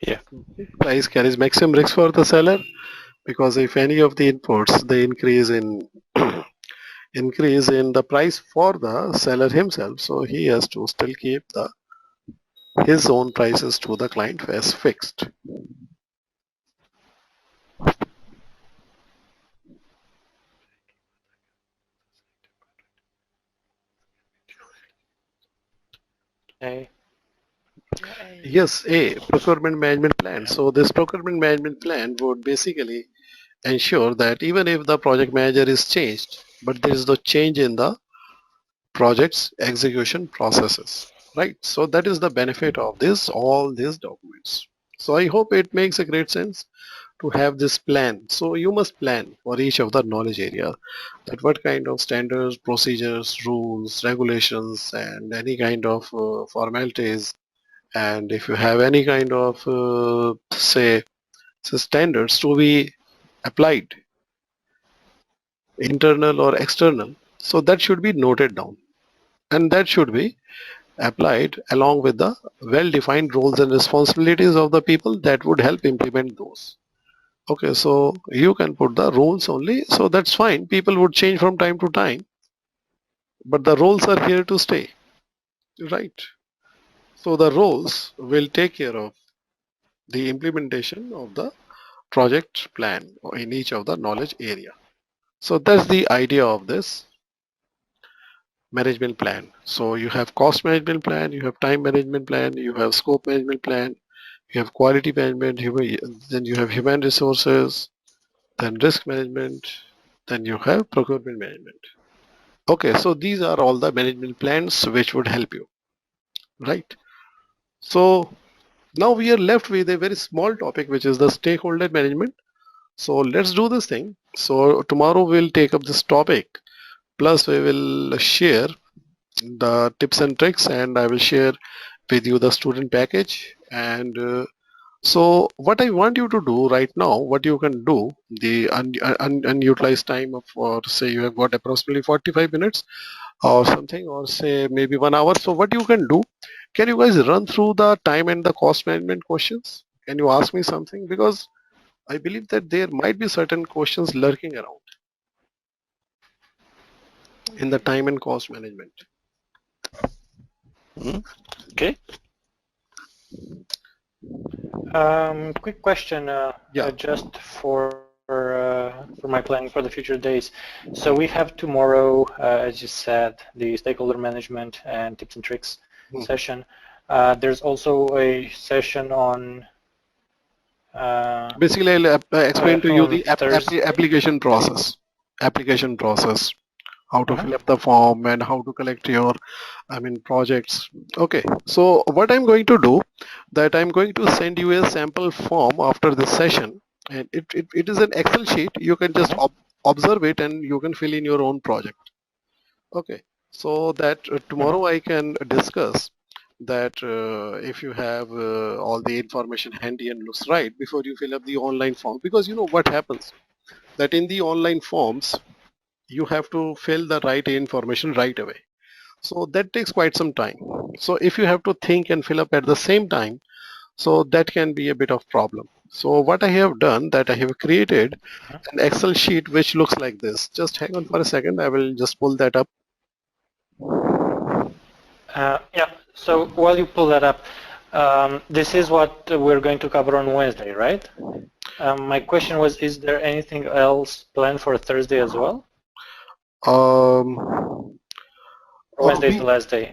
Yeah. So fixed price carries maximum risk for the seller because if any of the inputs they increase in the price for the seller himself, so he has to still keep his own prices to the client as fixed. A. Yeah, A. Yes, a procurement management plan. So this procurement management plan would basically ensure that even if the project manager is changed, but there is no change in the project's execution processes, right? So that is the benefit of this, all these documents. So I hope it makes a great sense to have this plan. So you must plan for each of the knowledge area, that what kind of standards, procedures, rules, regulations, and any kind of formalities, and if you have any kind of say standards to be applied, internal or external, so that should be noted down, and that should be applied along with the well-defined roles and responsibilities of the people that would help implement those. Okay, so you can put the roles only, so that's fine. People would change from time to time, but the roles are here to stay, right? So the roles will take care of the implementation of the project plan in each of the knowledge area. So that's the idea of this management plan. So you have cost management plan, you have time management plan, you have scope management plan, you have quality management, then you have human resources, then risk management, then you have procurement management. Okay, so these are all the management plans which would help you, right? So now we are left with a very small topic, which is the stakeholder management. So let's do this thing. So tomorrow we'll take up this topic, plus we will share the tips and tricks, and I will share with you the student package. And so what I want you to do right now, what you can do, the unutilized time of, or say you have got approximately 45 minutes or something, or say maybe 1 hour. So what you can do, can you guys run through the time and the cost management questions? Can you ask me something? Because I believe that there might be certain questions lurking around in the time and cost management. Okay. Quick question, Yeah. just for my planning for the future days. So we have tomorrow, as you said, the stakeholder management and tips and tricks session. There's also a session on. Basically, I'll explain to you the Thursday. application process. Application process. How to fill up the form and how to collect your, projects. Okay, so what I'm going to do, that I'm going to send you a sample form after this session, and it is an Excel sheet. You can just observe it and you can fill in your own project. Okay, so that tomorrow I can discuss that if you have all the information handy and looks right before you fill up the online form, because you know what happens, that in the online forms you have to fill the right information right away. So that takes quite some time. So if you have to think and fill up at the same time, so that can be a bit of problem. So what I have done, that I have created an Excel sheet which looks like this. Just hang on for a second. I will just pull that up. Yeah, so while you pull that up, this is what we're going to cover on Wednesday, right? My question was, is there anything else planned for Thursday as well? Wednesday is the last day.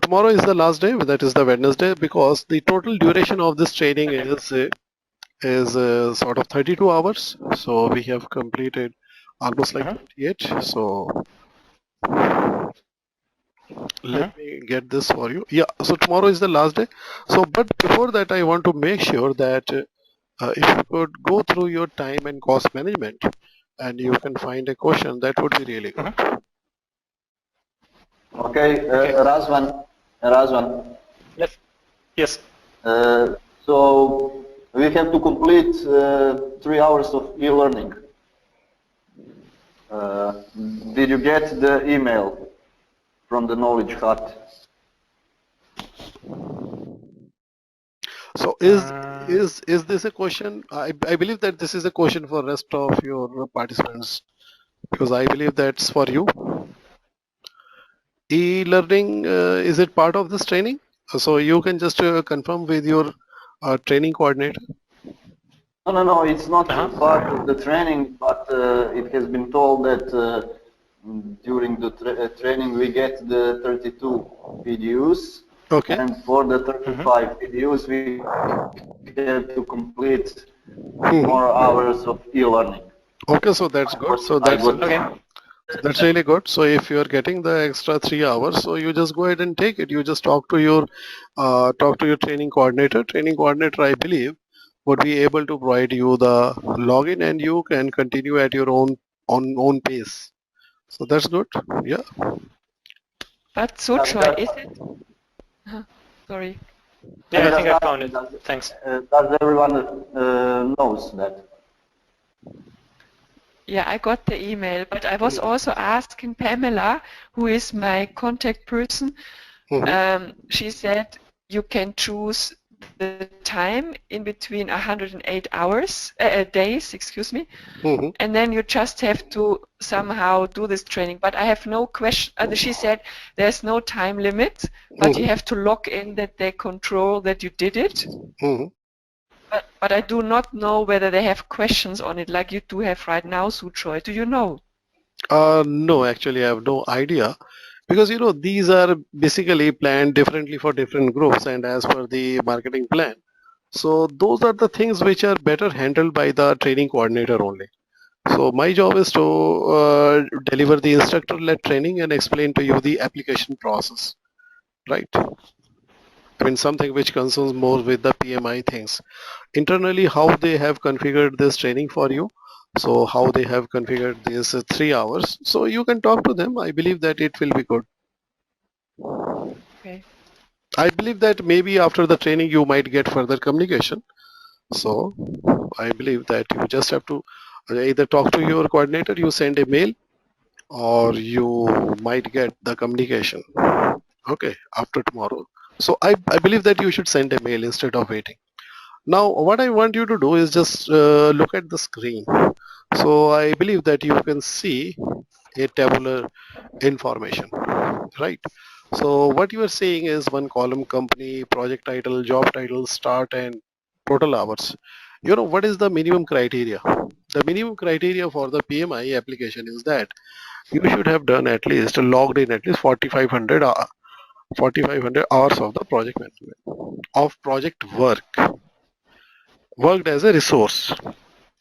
Tomorrow is the last day, that is the Wednesday, because the total duration of this training is sort of 32 hours. So we have completed almost like 28. So let me get this for you. Yeah, so tomorrow is the last day. So, but before that, I want to make sure that if you could go through your time and cost management and you can find a question, that would be really good. Okay, Razvan. Yes. So we have to complete 3 hours of e-learning. Did you get the email from the Knowledge Hut? So is this a question? I believe that this is a question for rest of your participants, because I believe that's for you. E-learning, is it part of this training? So you can just confirm with your training coordinator. No, it's not part of the training, but it has been told that during the training we get the 32 PDUs. Okay. And for the 35 PDUs we have to complete more hours of e-learning. Okay, so that's good. So that's okay. That's really good. So if you're getting the extra 3 hours, so you just go ahead and take it. You just talk to your training coordinator. Training coordinator, I believe, would be able to provide you the login, and you can continue at your own pace. So that's good. Yeah. But Does, Suchoy, is it? Sorry. Yeah, I just think I found asking, it. Thanks. does everyone knows that? Yeah, I got the email, but I was also asking Pamela, who is my contact person. She said you can choose the time in between 108 hours, days, excuse me, and then you just have to somehow do this training. But I have no question. She said there's no time limit, but you have to log in that they control that you did it. But I do not know whether they have questions on it like you do have right now, Suchoy. Do you know? No, actually, I have no idea because these are basically planned differently for different groups and as per the marketing plan. So those are the things which are better handled by the training coordinator only. So my job is to deliver the instructor-led training and explain to you the application process, right? I mean something which concerns more with the PMI things. Internally, how they have configured this training for you. So how they have configured these 3 hours. So you can talk to them. I believe that it will be good. Okay. I believe that maybe after the training you might get further communication. So I believe that you just have to either talk to your coordinator, you send a mail, or you might get the communication. Okay, after tomorrow. So I believe that you should send a mail instead of waiting. Now, what I want you to do is just look at the screen. So I believe that you can see a tabular information, right? So what you are seeing is one column: company, project title, job title, start, and total hours. What is the minimum criteria? The minimum criteria for the PMI application is that you should have done at least logged in at least 4,500 hours of the project management of project worked as a resource.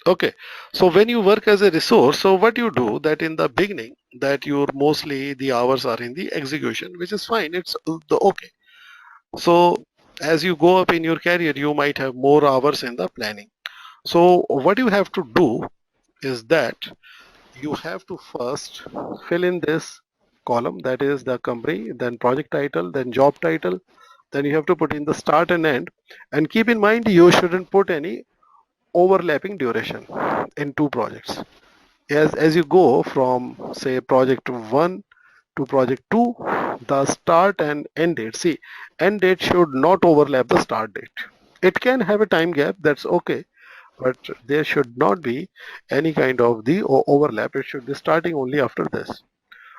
Okay, so when you work as a resource, so what you do that in the beginning that your mostly the hours are in the execution, which is fine. It's the okay. So as you go up in your career, you might have more hours in the planning. So what you have to do is that you have to first fill in this column, that is the company, then project title, then job title, then you have to put in the start and end, and keep in mind you shouldn't put any overlapping duration in two projects. As you go from say project 1 to project 2, the start and end date, see, end date should not overlap the start date. It can have a time gap, that's okay, but there should not be any kind of the overlap. It should be starting only after this.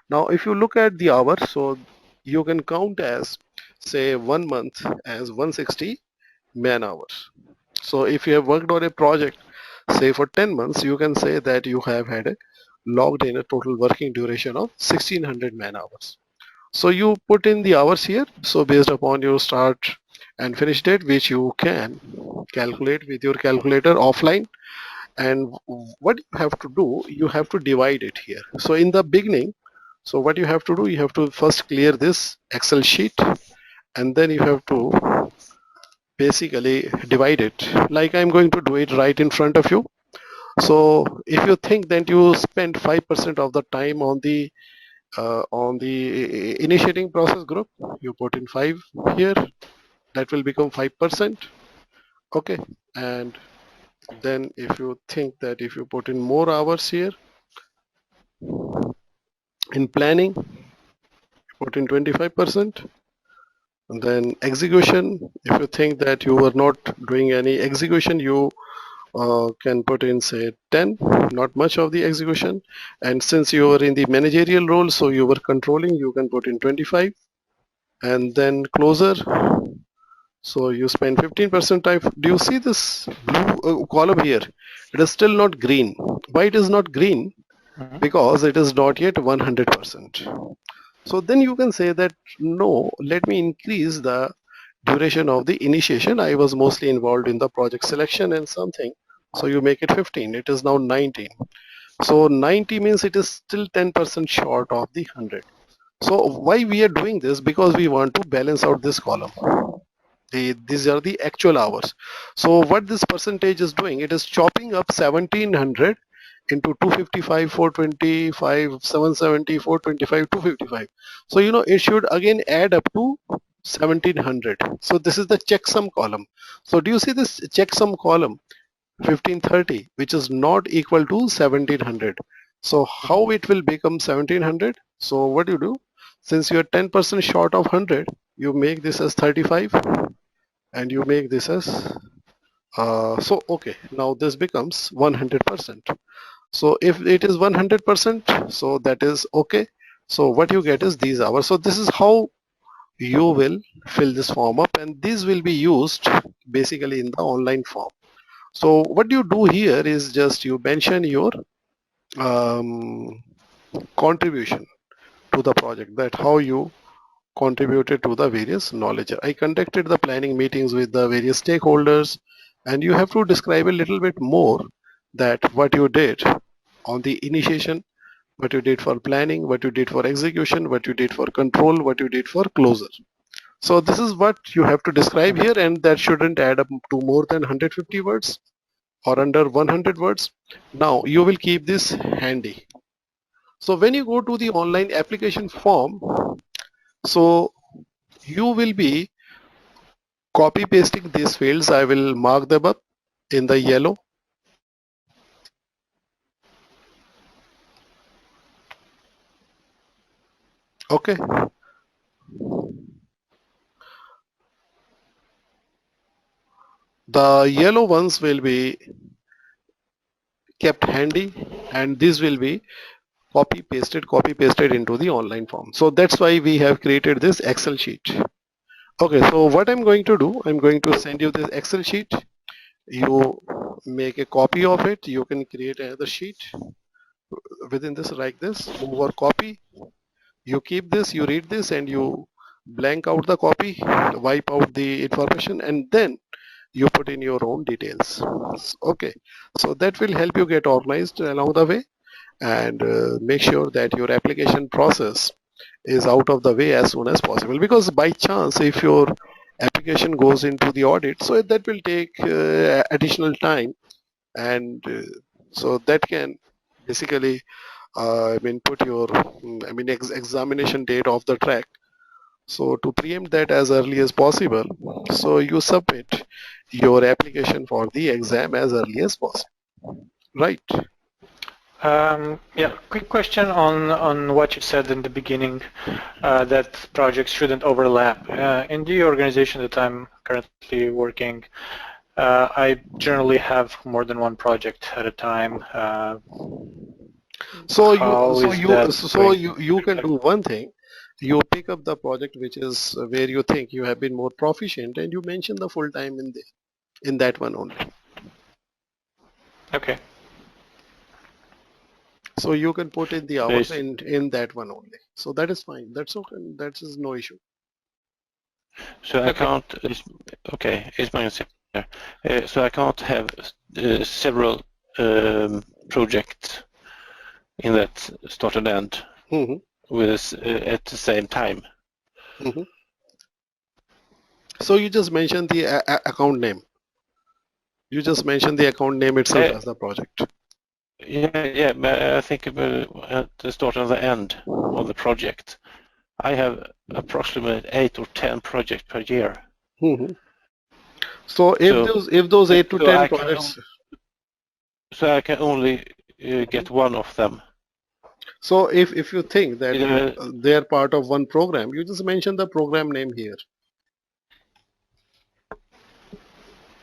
Now if you look at the hours, so you can count as say 1 month as 160 man hours. So if you have worked on a project say for 10 months, you can say that you have had a logged in a total working duration of 1600 man hours. So you put in the hours here, so based upon your start and finish date, which you can calculate with your calculator offline. And what you have to do, you have to divide it here. So in the beginning, so what you have to do, you have to first clear this Excel sheet, and then you have to basically divide it like I'm going to do it right in front of you. So if you think that you spend 5% of the time on the initiating process group, you put in 5 here, that will become 5%. Okay, and then if you think that if you put in more hours here in planning, put in 25%. And then execution, if you think that you were not doing any execution, you can put in say 10, not much of the execution. And since you were in the managerial role, so you were controlling, you can put in 25. And then closer, so you spend 15% time. Do you see this blue column here? It is still not green. Why it is not green? Because it is not yet 100%. So then you can say that no, let me increase the duration of the initiation. I was mostly involved in the project selection and something. So you make it 15. It is now 19. So 90 means it is still 10% short of the 100. So why we are doing this? Because we want to balance out this column. These are the actual hours. So what this percentage is doing, it is chopping up 1700 into 255, 425, 770, 425, 255. So it should again add up to 1700. So this is the checksum column. So do you see this checksum column 1530, which is not equal to 1700? So how it will become 1700? So what you do, since you are 10% short of 100, you make this as 35 and you make this as so okay, now this becomes 100%. So if it is 100%, so that is okay. So what you get is these hours. So this is how you will fill this form up, and these will be used basically in the online form. So what you do here is just you mention your um, contribution to the project, that how you contributed to the various knowledge. I conducted the planning meetings with the various stakeholders, and you have to describe a little bit more that what you did on the initiation, what you did for planning, what you did for execution, what you did for control, what you did for closure. So this is what you have to describe here, and that shouldn't add up to more than 150 words or under 100 words. Now you will keep this handy. So when you go to the online application form, so you will be copy pasting these fields. I will mark them up in the yellow. Okay. The yellow ones will be kept handy, and these will be copy pasted into the online form. So that's why we have created this Excel sheet. Okay, so what I'm going to do, I'm going to send you this Excel sheet. You make a copy of it. You can create another sheet within this like this, move or copy. You keep this, you read this, and you blank out the copy, wipe out the information, and then you put in your own details. Okay, so that will help you get organized along the way, and make sure that your application process is out of the way as soon as possible, because by chance if your application goes into the audit, so that will take additional time, and so that can basically put your examination date off the track. So to preempt that as early as possible, so you submit your application for the exam as early as possible, right? Yeah, quick question on what you said in the beginning, that projects shouldn't overlap. In the organization that I'm currently working, I generally have more than one project at a time. So you can do one thing. You pick up the project which is where you think you have been more proficient, and you mention the full time in that one only. Okay. So you can put in the hours in that one only. So that is fine. That's okay. That is no issue. So I can't. Okay, it's my answer. So I can't have several projects in that start and end with at the same time. So you just mention the account name. You just mention the account name itself as the project. Yeah, but I think at the start and the end of the project, I have approximately 8 or 10 projects per year. So if those 8 to 10 projects, so I can only get one of them. So if you think that they are part of one program, you just mention the program name here.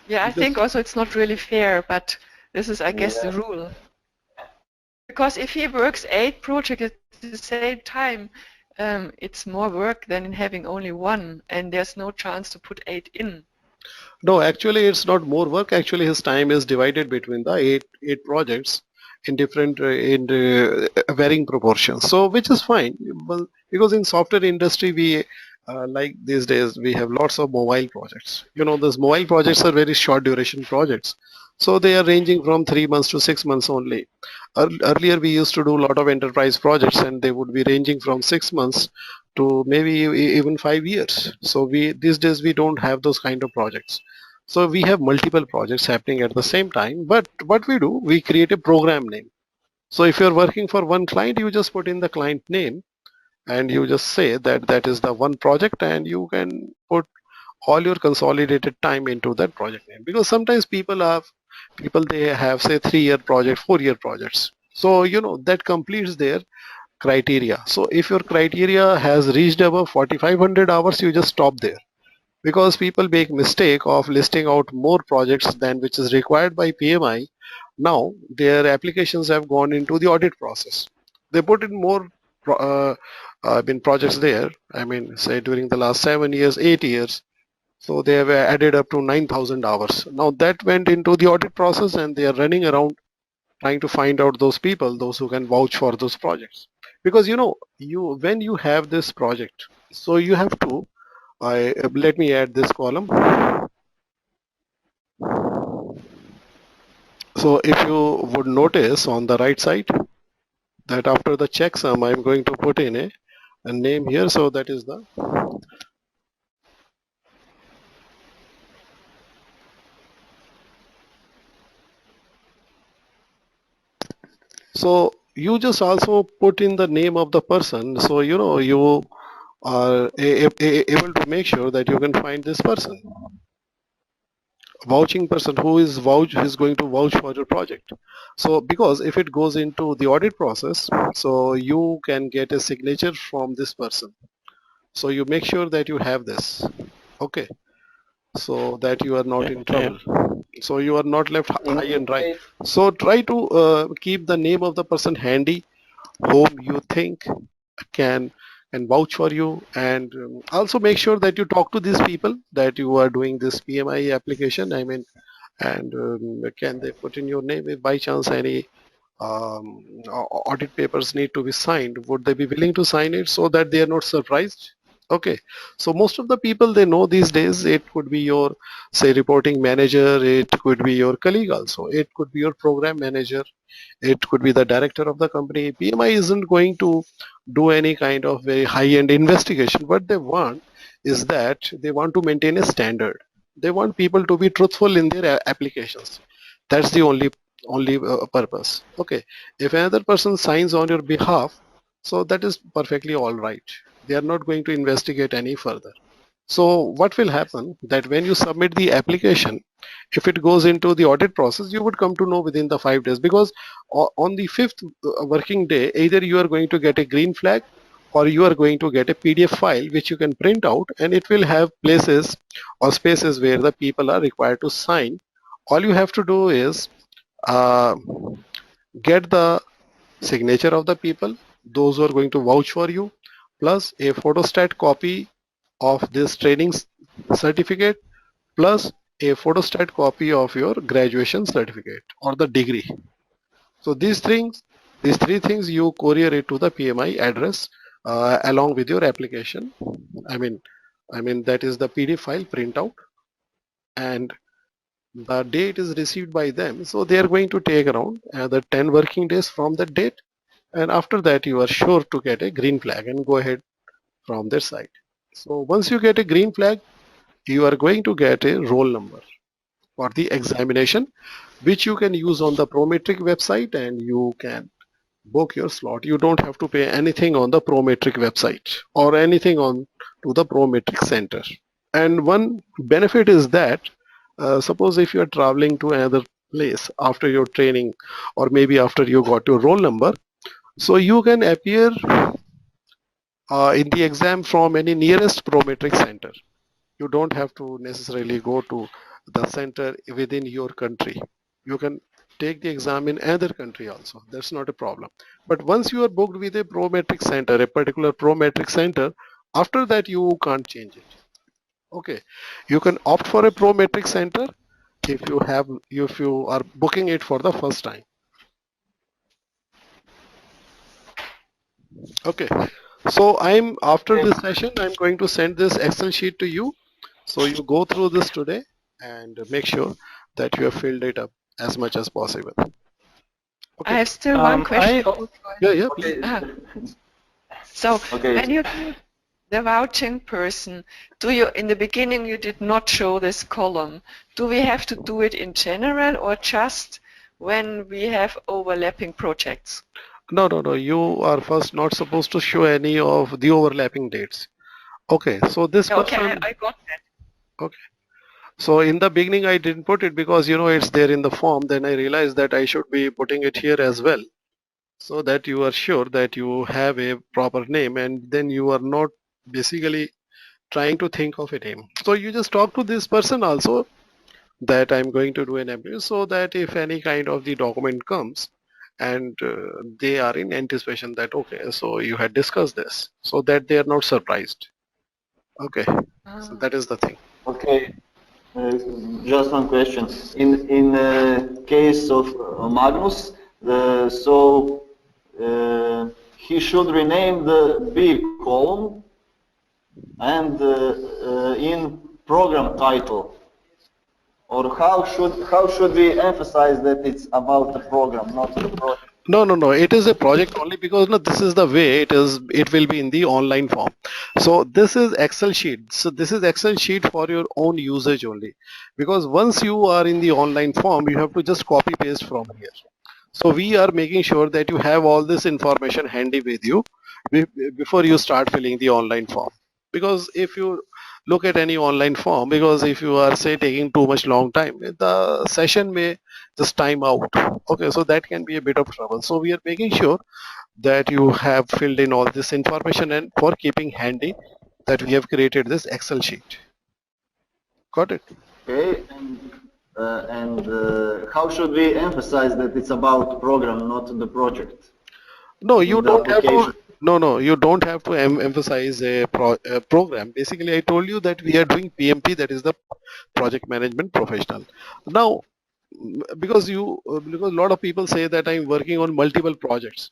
Yeah, I think also it's not really fair, but this is, I guess, the rule. Because if he works 8 projects at the same time, it's more work than in having only one, and there's no chance to put 8 in. No, actually it's not more work. Actually his time is divided between the eight projects in different varying proportions. So which is fine, well, because in software industry we like these days we have lots of mobile projects. Those mobile projects are very short duration projects. So they are ranging from 3 months to 6 months only. Earlier we used to do a lot of enterprise projects and they would be ranging from 6 months to maybe even 5 years. So we these days we don't have those kind of projects. So we have multiple projects happening at the same time, but what we do, we create a program name. So if you're working for one client, you just put in the client name and you just say that that is the one project, and you can put all your consolidated time into that project name, because sometimes people they have say 3-year project, 4-year projects, so that completes their criteria. So if your criteria has reached above 4500 hours, you just stop there, because people make mistake of listing out more projects than which is required by PMI. Now their applications have gone into the audit process. They put in more projects there. I mean, say during the last 7 years, 8 years, so they have added up to 9,000 hours. Now that went into the audit process and they are running around trying to find out those people, those who can vouch for those projects. Because you when you have this project, so you have to, let me add this column. So if you would notice on the right side that after the checksum, I'm going to put in a name here. So that is the, so you just also put in the name of the person. So you are able to make sure that you can find this person, vouching person who is going to vouch for your project. So because if it goes into the audit process, so you can get a signature from this person. So you make sure that you have this, okay, so that you are not in trouble, so you are not left high and dry. So try to keep the name of the person handy whom you think can vouch for you, and also make sure that you talk to these people that you are doing this PMI application. I mean, and can they put in your name if by chance any audit papers need to be signed? Would they be willing to sign it so that they are not surprised? Okay, so most of the people, they know these days. It could be your, say, reporting manager, it could be your colleague also, it could be your program manager, it could be the director of the company. PMI isn't going to do any kind of very high-end investigation. What they want is that they want to maintain a standard. They want people to be truthful in their applications. That's the only purpose. Okay, if another person signs on your behalf, so that is perfectly all right. They are not going to investigate any further. So what will happen that when you submit the application, if it goes into the audit process, you would come to know within the 5 days, because on the fifth working day, either you are going to get a green flag or you are going to get a PDF file which you can print out, and it will have places or spaces where the people are required to sign. All you have to do is uh, get the signature of the people, those who are going to vouch for you, plus a photostat copy of this training certificate, plus a photostat copy of your graduation certificate or the degree. So these three things, you courier it to the PMI address along with your application. I mean that is the PDF file printout, and the date is received by them. So they are going to take around the 10 working days from that date, and after that you are sure to get a green flag and go ahead from their side. So once you get a green flag, you are going to get a roll number for the examination, which you can use on the Prometric website, and you can book your slot. You don't have to pay anything on the Prometric website or anything on to the Prometric center. And one benefit is that suppose if you are traveling to another place after your training, or maybe after you got your roll number, so you can appear in the exam from any nearest Prometric center. You don't have to necessarily go to the center within your country. You can take the exam in another country also. That's not a problem. But once you are booked with a Prometric center, a particular Prometric center, after that you can't change it. Okay, you can opt for a Prometric center if you are booking it for the first time. Okay, so after this session, I'm going to send this Excel sheet to you. So you go through this today and make sure that you have filled it up. as much as possible. I have still one question. Yeah, Okay. So Okay. when you do the vouching person, do you, in the beginning you did not show this column. Do we have to do it in general or just when we have overlapping projects? No. You are first not supposed to show any of the overlapping dates. Okay, so this Okay, person. I got that. Okay. So in the beginning I didn't put it because it's there in the form. Then I realized that I should be putting it here as well, so that you are sure that you have a proper name, and then you are not basically trying to think of a name. So you just talk to this person also that I'm going to do an MBA, so that if any kind of the document comes and they are in anticipation that okay, so you had discussed this, so that they are not surprised. Okay, so that is the thing. Okay. Just one question. In case of Magnus, he should rename the B column and in program title. Or how should we emphasize that it's about the program, not the project? No. It is a project only because no, this is the way it is. It will be in the online form. So this is Excel sheet. So this is Excel sheet for your own usage only. Because once you are in the online form, you have to just copy paste from here. So we are making sure that you have all this information handy with you before you start filling the online form. Because if you look at any online form, because if you are say taking too much long time, the session may just time out. Okay, so that can be a bit of trouble. So we are making sure that you have filled in all this information, and for keeping handy that we have created this Excel sheet. Got it? Okay, and how should we emphasize that it's about program, not the project? No, you The don't have application. to. No, you don't have to emphasize a program. Basically, I told you that we are doing PMP, that is the project management professional. Now, because because a lot of people say that I'm working on multiple projects.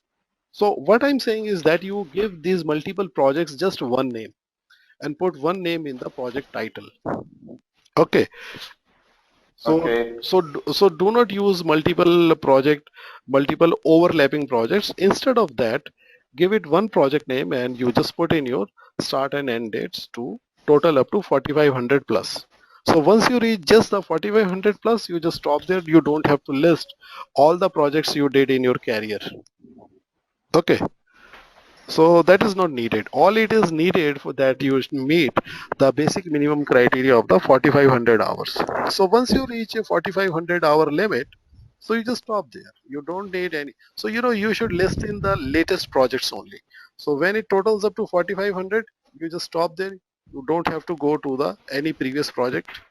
So what I'm saying is that you give these multiple projects just one name and put one name in the project title. Okay. So Okay. so do not use multiple overlapping projects. Instead of that, give it one project name and you just put in your start and end dates to total up to 4500 plus. So once you reach just the 4500 plus, you just stop there. You don't have to list all the projects you did in your career. Okay. So that is not needed. All it is needed for that you meet the basic minimum criteria of the 4500 hours. So once you reach a 4500 hour limit, so you just stop there. You don't need any. So you should list in the latest projects only. So when it totals up to 4500, you just stop there. You don't have to go to the any previous project.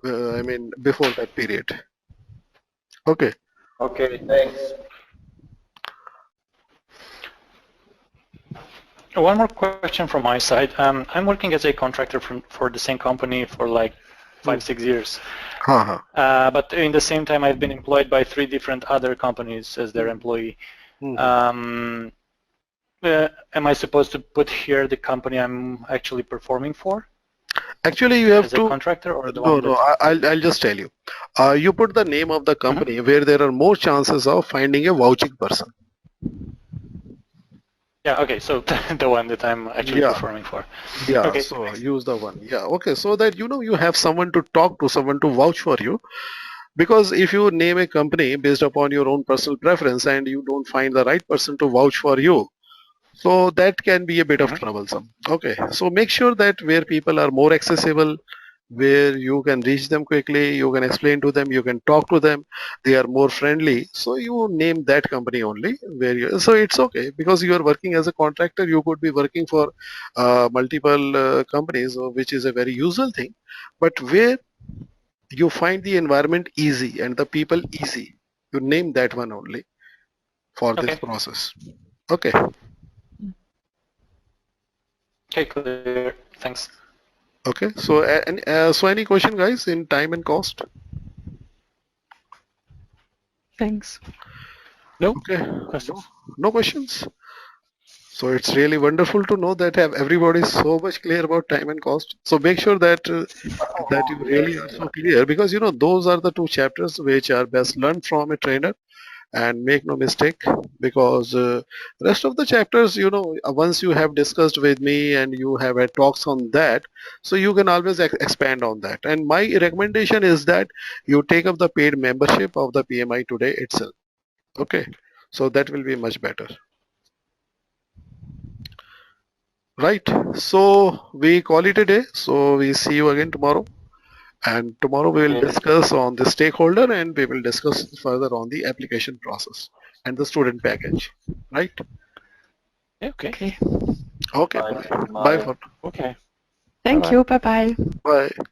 I mean before that period. Okay. Okay, thanks. One more question from my side. I'm working as a contractor for the same company for like 5-6 years. Uh-huh. But in the same time, I've been employed by 3 different other companies as their employee. Am I supposed to put here the company I'm actually performing for? Actually, you have as to. A contractor or the No, one no. I'll just tell you. You put the name of the company where there are more chances of finding a vouching person. Yeah. Okay. So the one that I'm actually performing for. Yeah. Okay. So use the one. Yeah. Okay. So that you have someone to talk to, someone to vouch for you. Because if you name a company based upon your own personal preference and you don't find the right person to vouch for you, so that can be a bit of troublesome. Okay, so make sure that where people are more accessible, where you can reach them quickly, you can explain to them, you can talk to them, they are more friendly. So you name that company only where you. So it's okay because you are working as a contractor. You could be working for multiple companies, which is a very usual thing. But where you find the environment easy and the people easy, you name that one only for this process. Okay. Okay, clear. Thanks. Okay, so any question, guys, in time and cost? Thanks. No Okay, questions. no questions. So it's really wonderful to know that everybody is so much clear about time and cost. So make sure that that you really are so clear, because those are the two chapters which are best learned from a trainer. And make no mistake, because rest of the chapters, once you have discussed with me and you have had talks on that, so you can always expand on that. And my recommendation is that you take up the paid membership of the PMI today itself. Okay, so that will be much better. Right, so we call it a day. So we see you again tomorrow, and tomorrow we will discuss on the stakeholder, and we will discuss further on the application process and the student package. Right. Okay. Okay. Okay, Bye. bye. Bye Bye. for Okay. Thank Bye-bye. you. Bye bye. bye.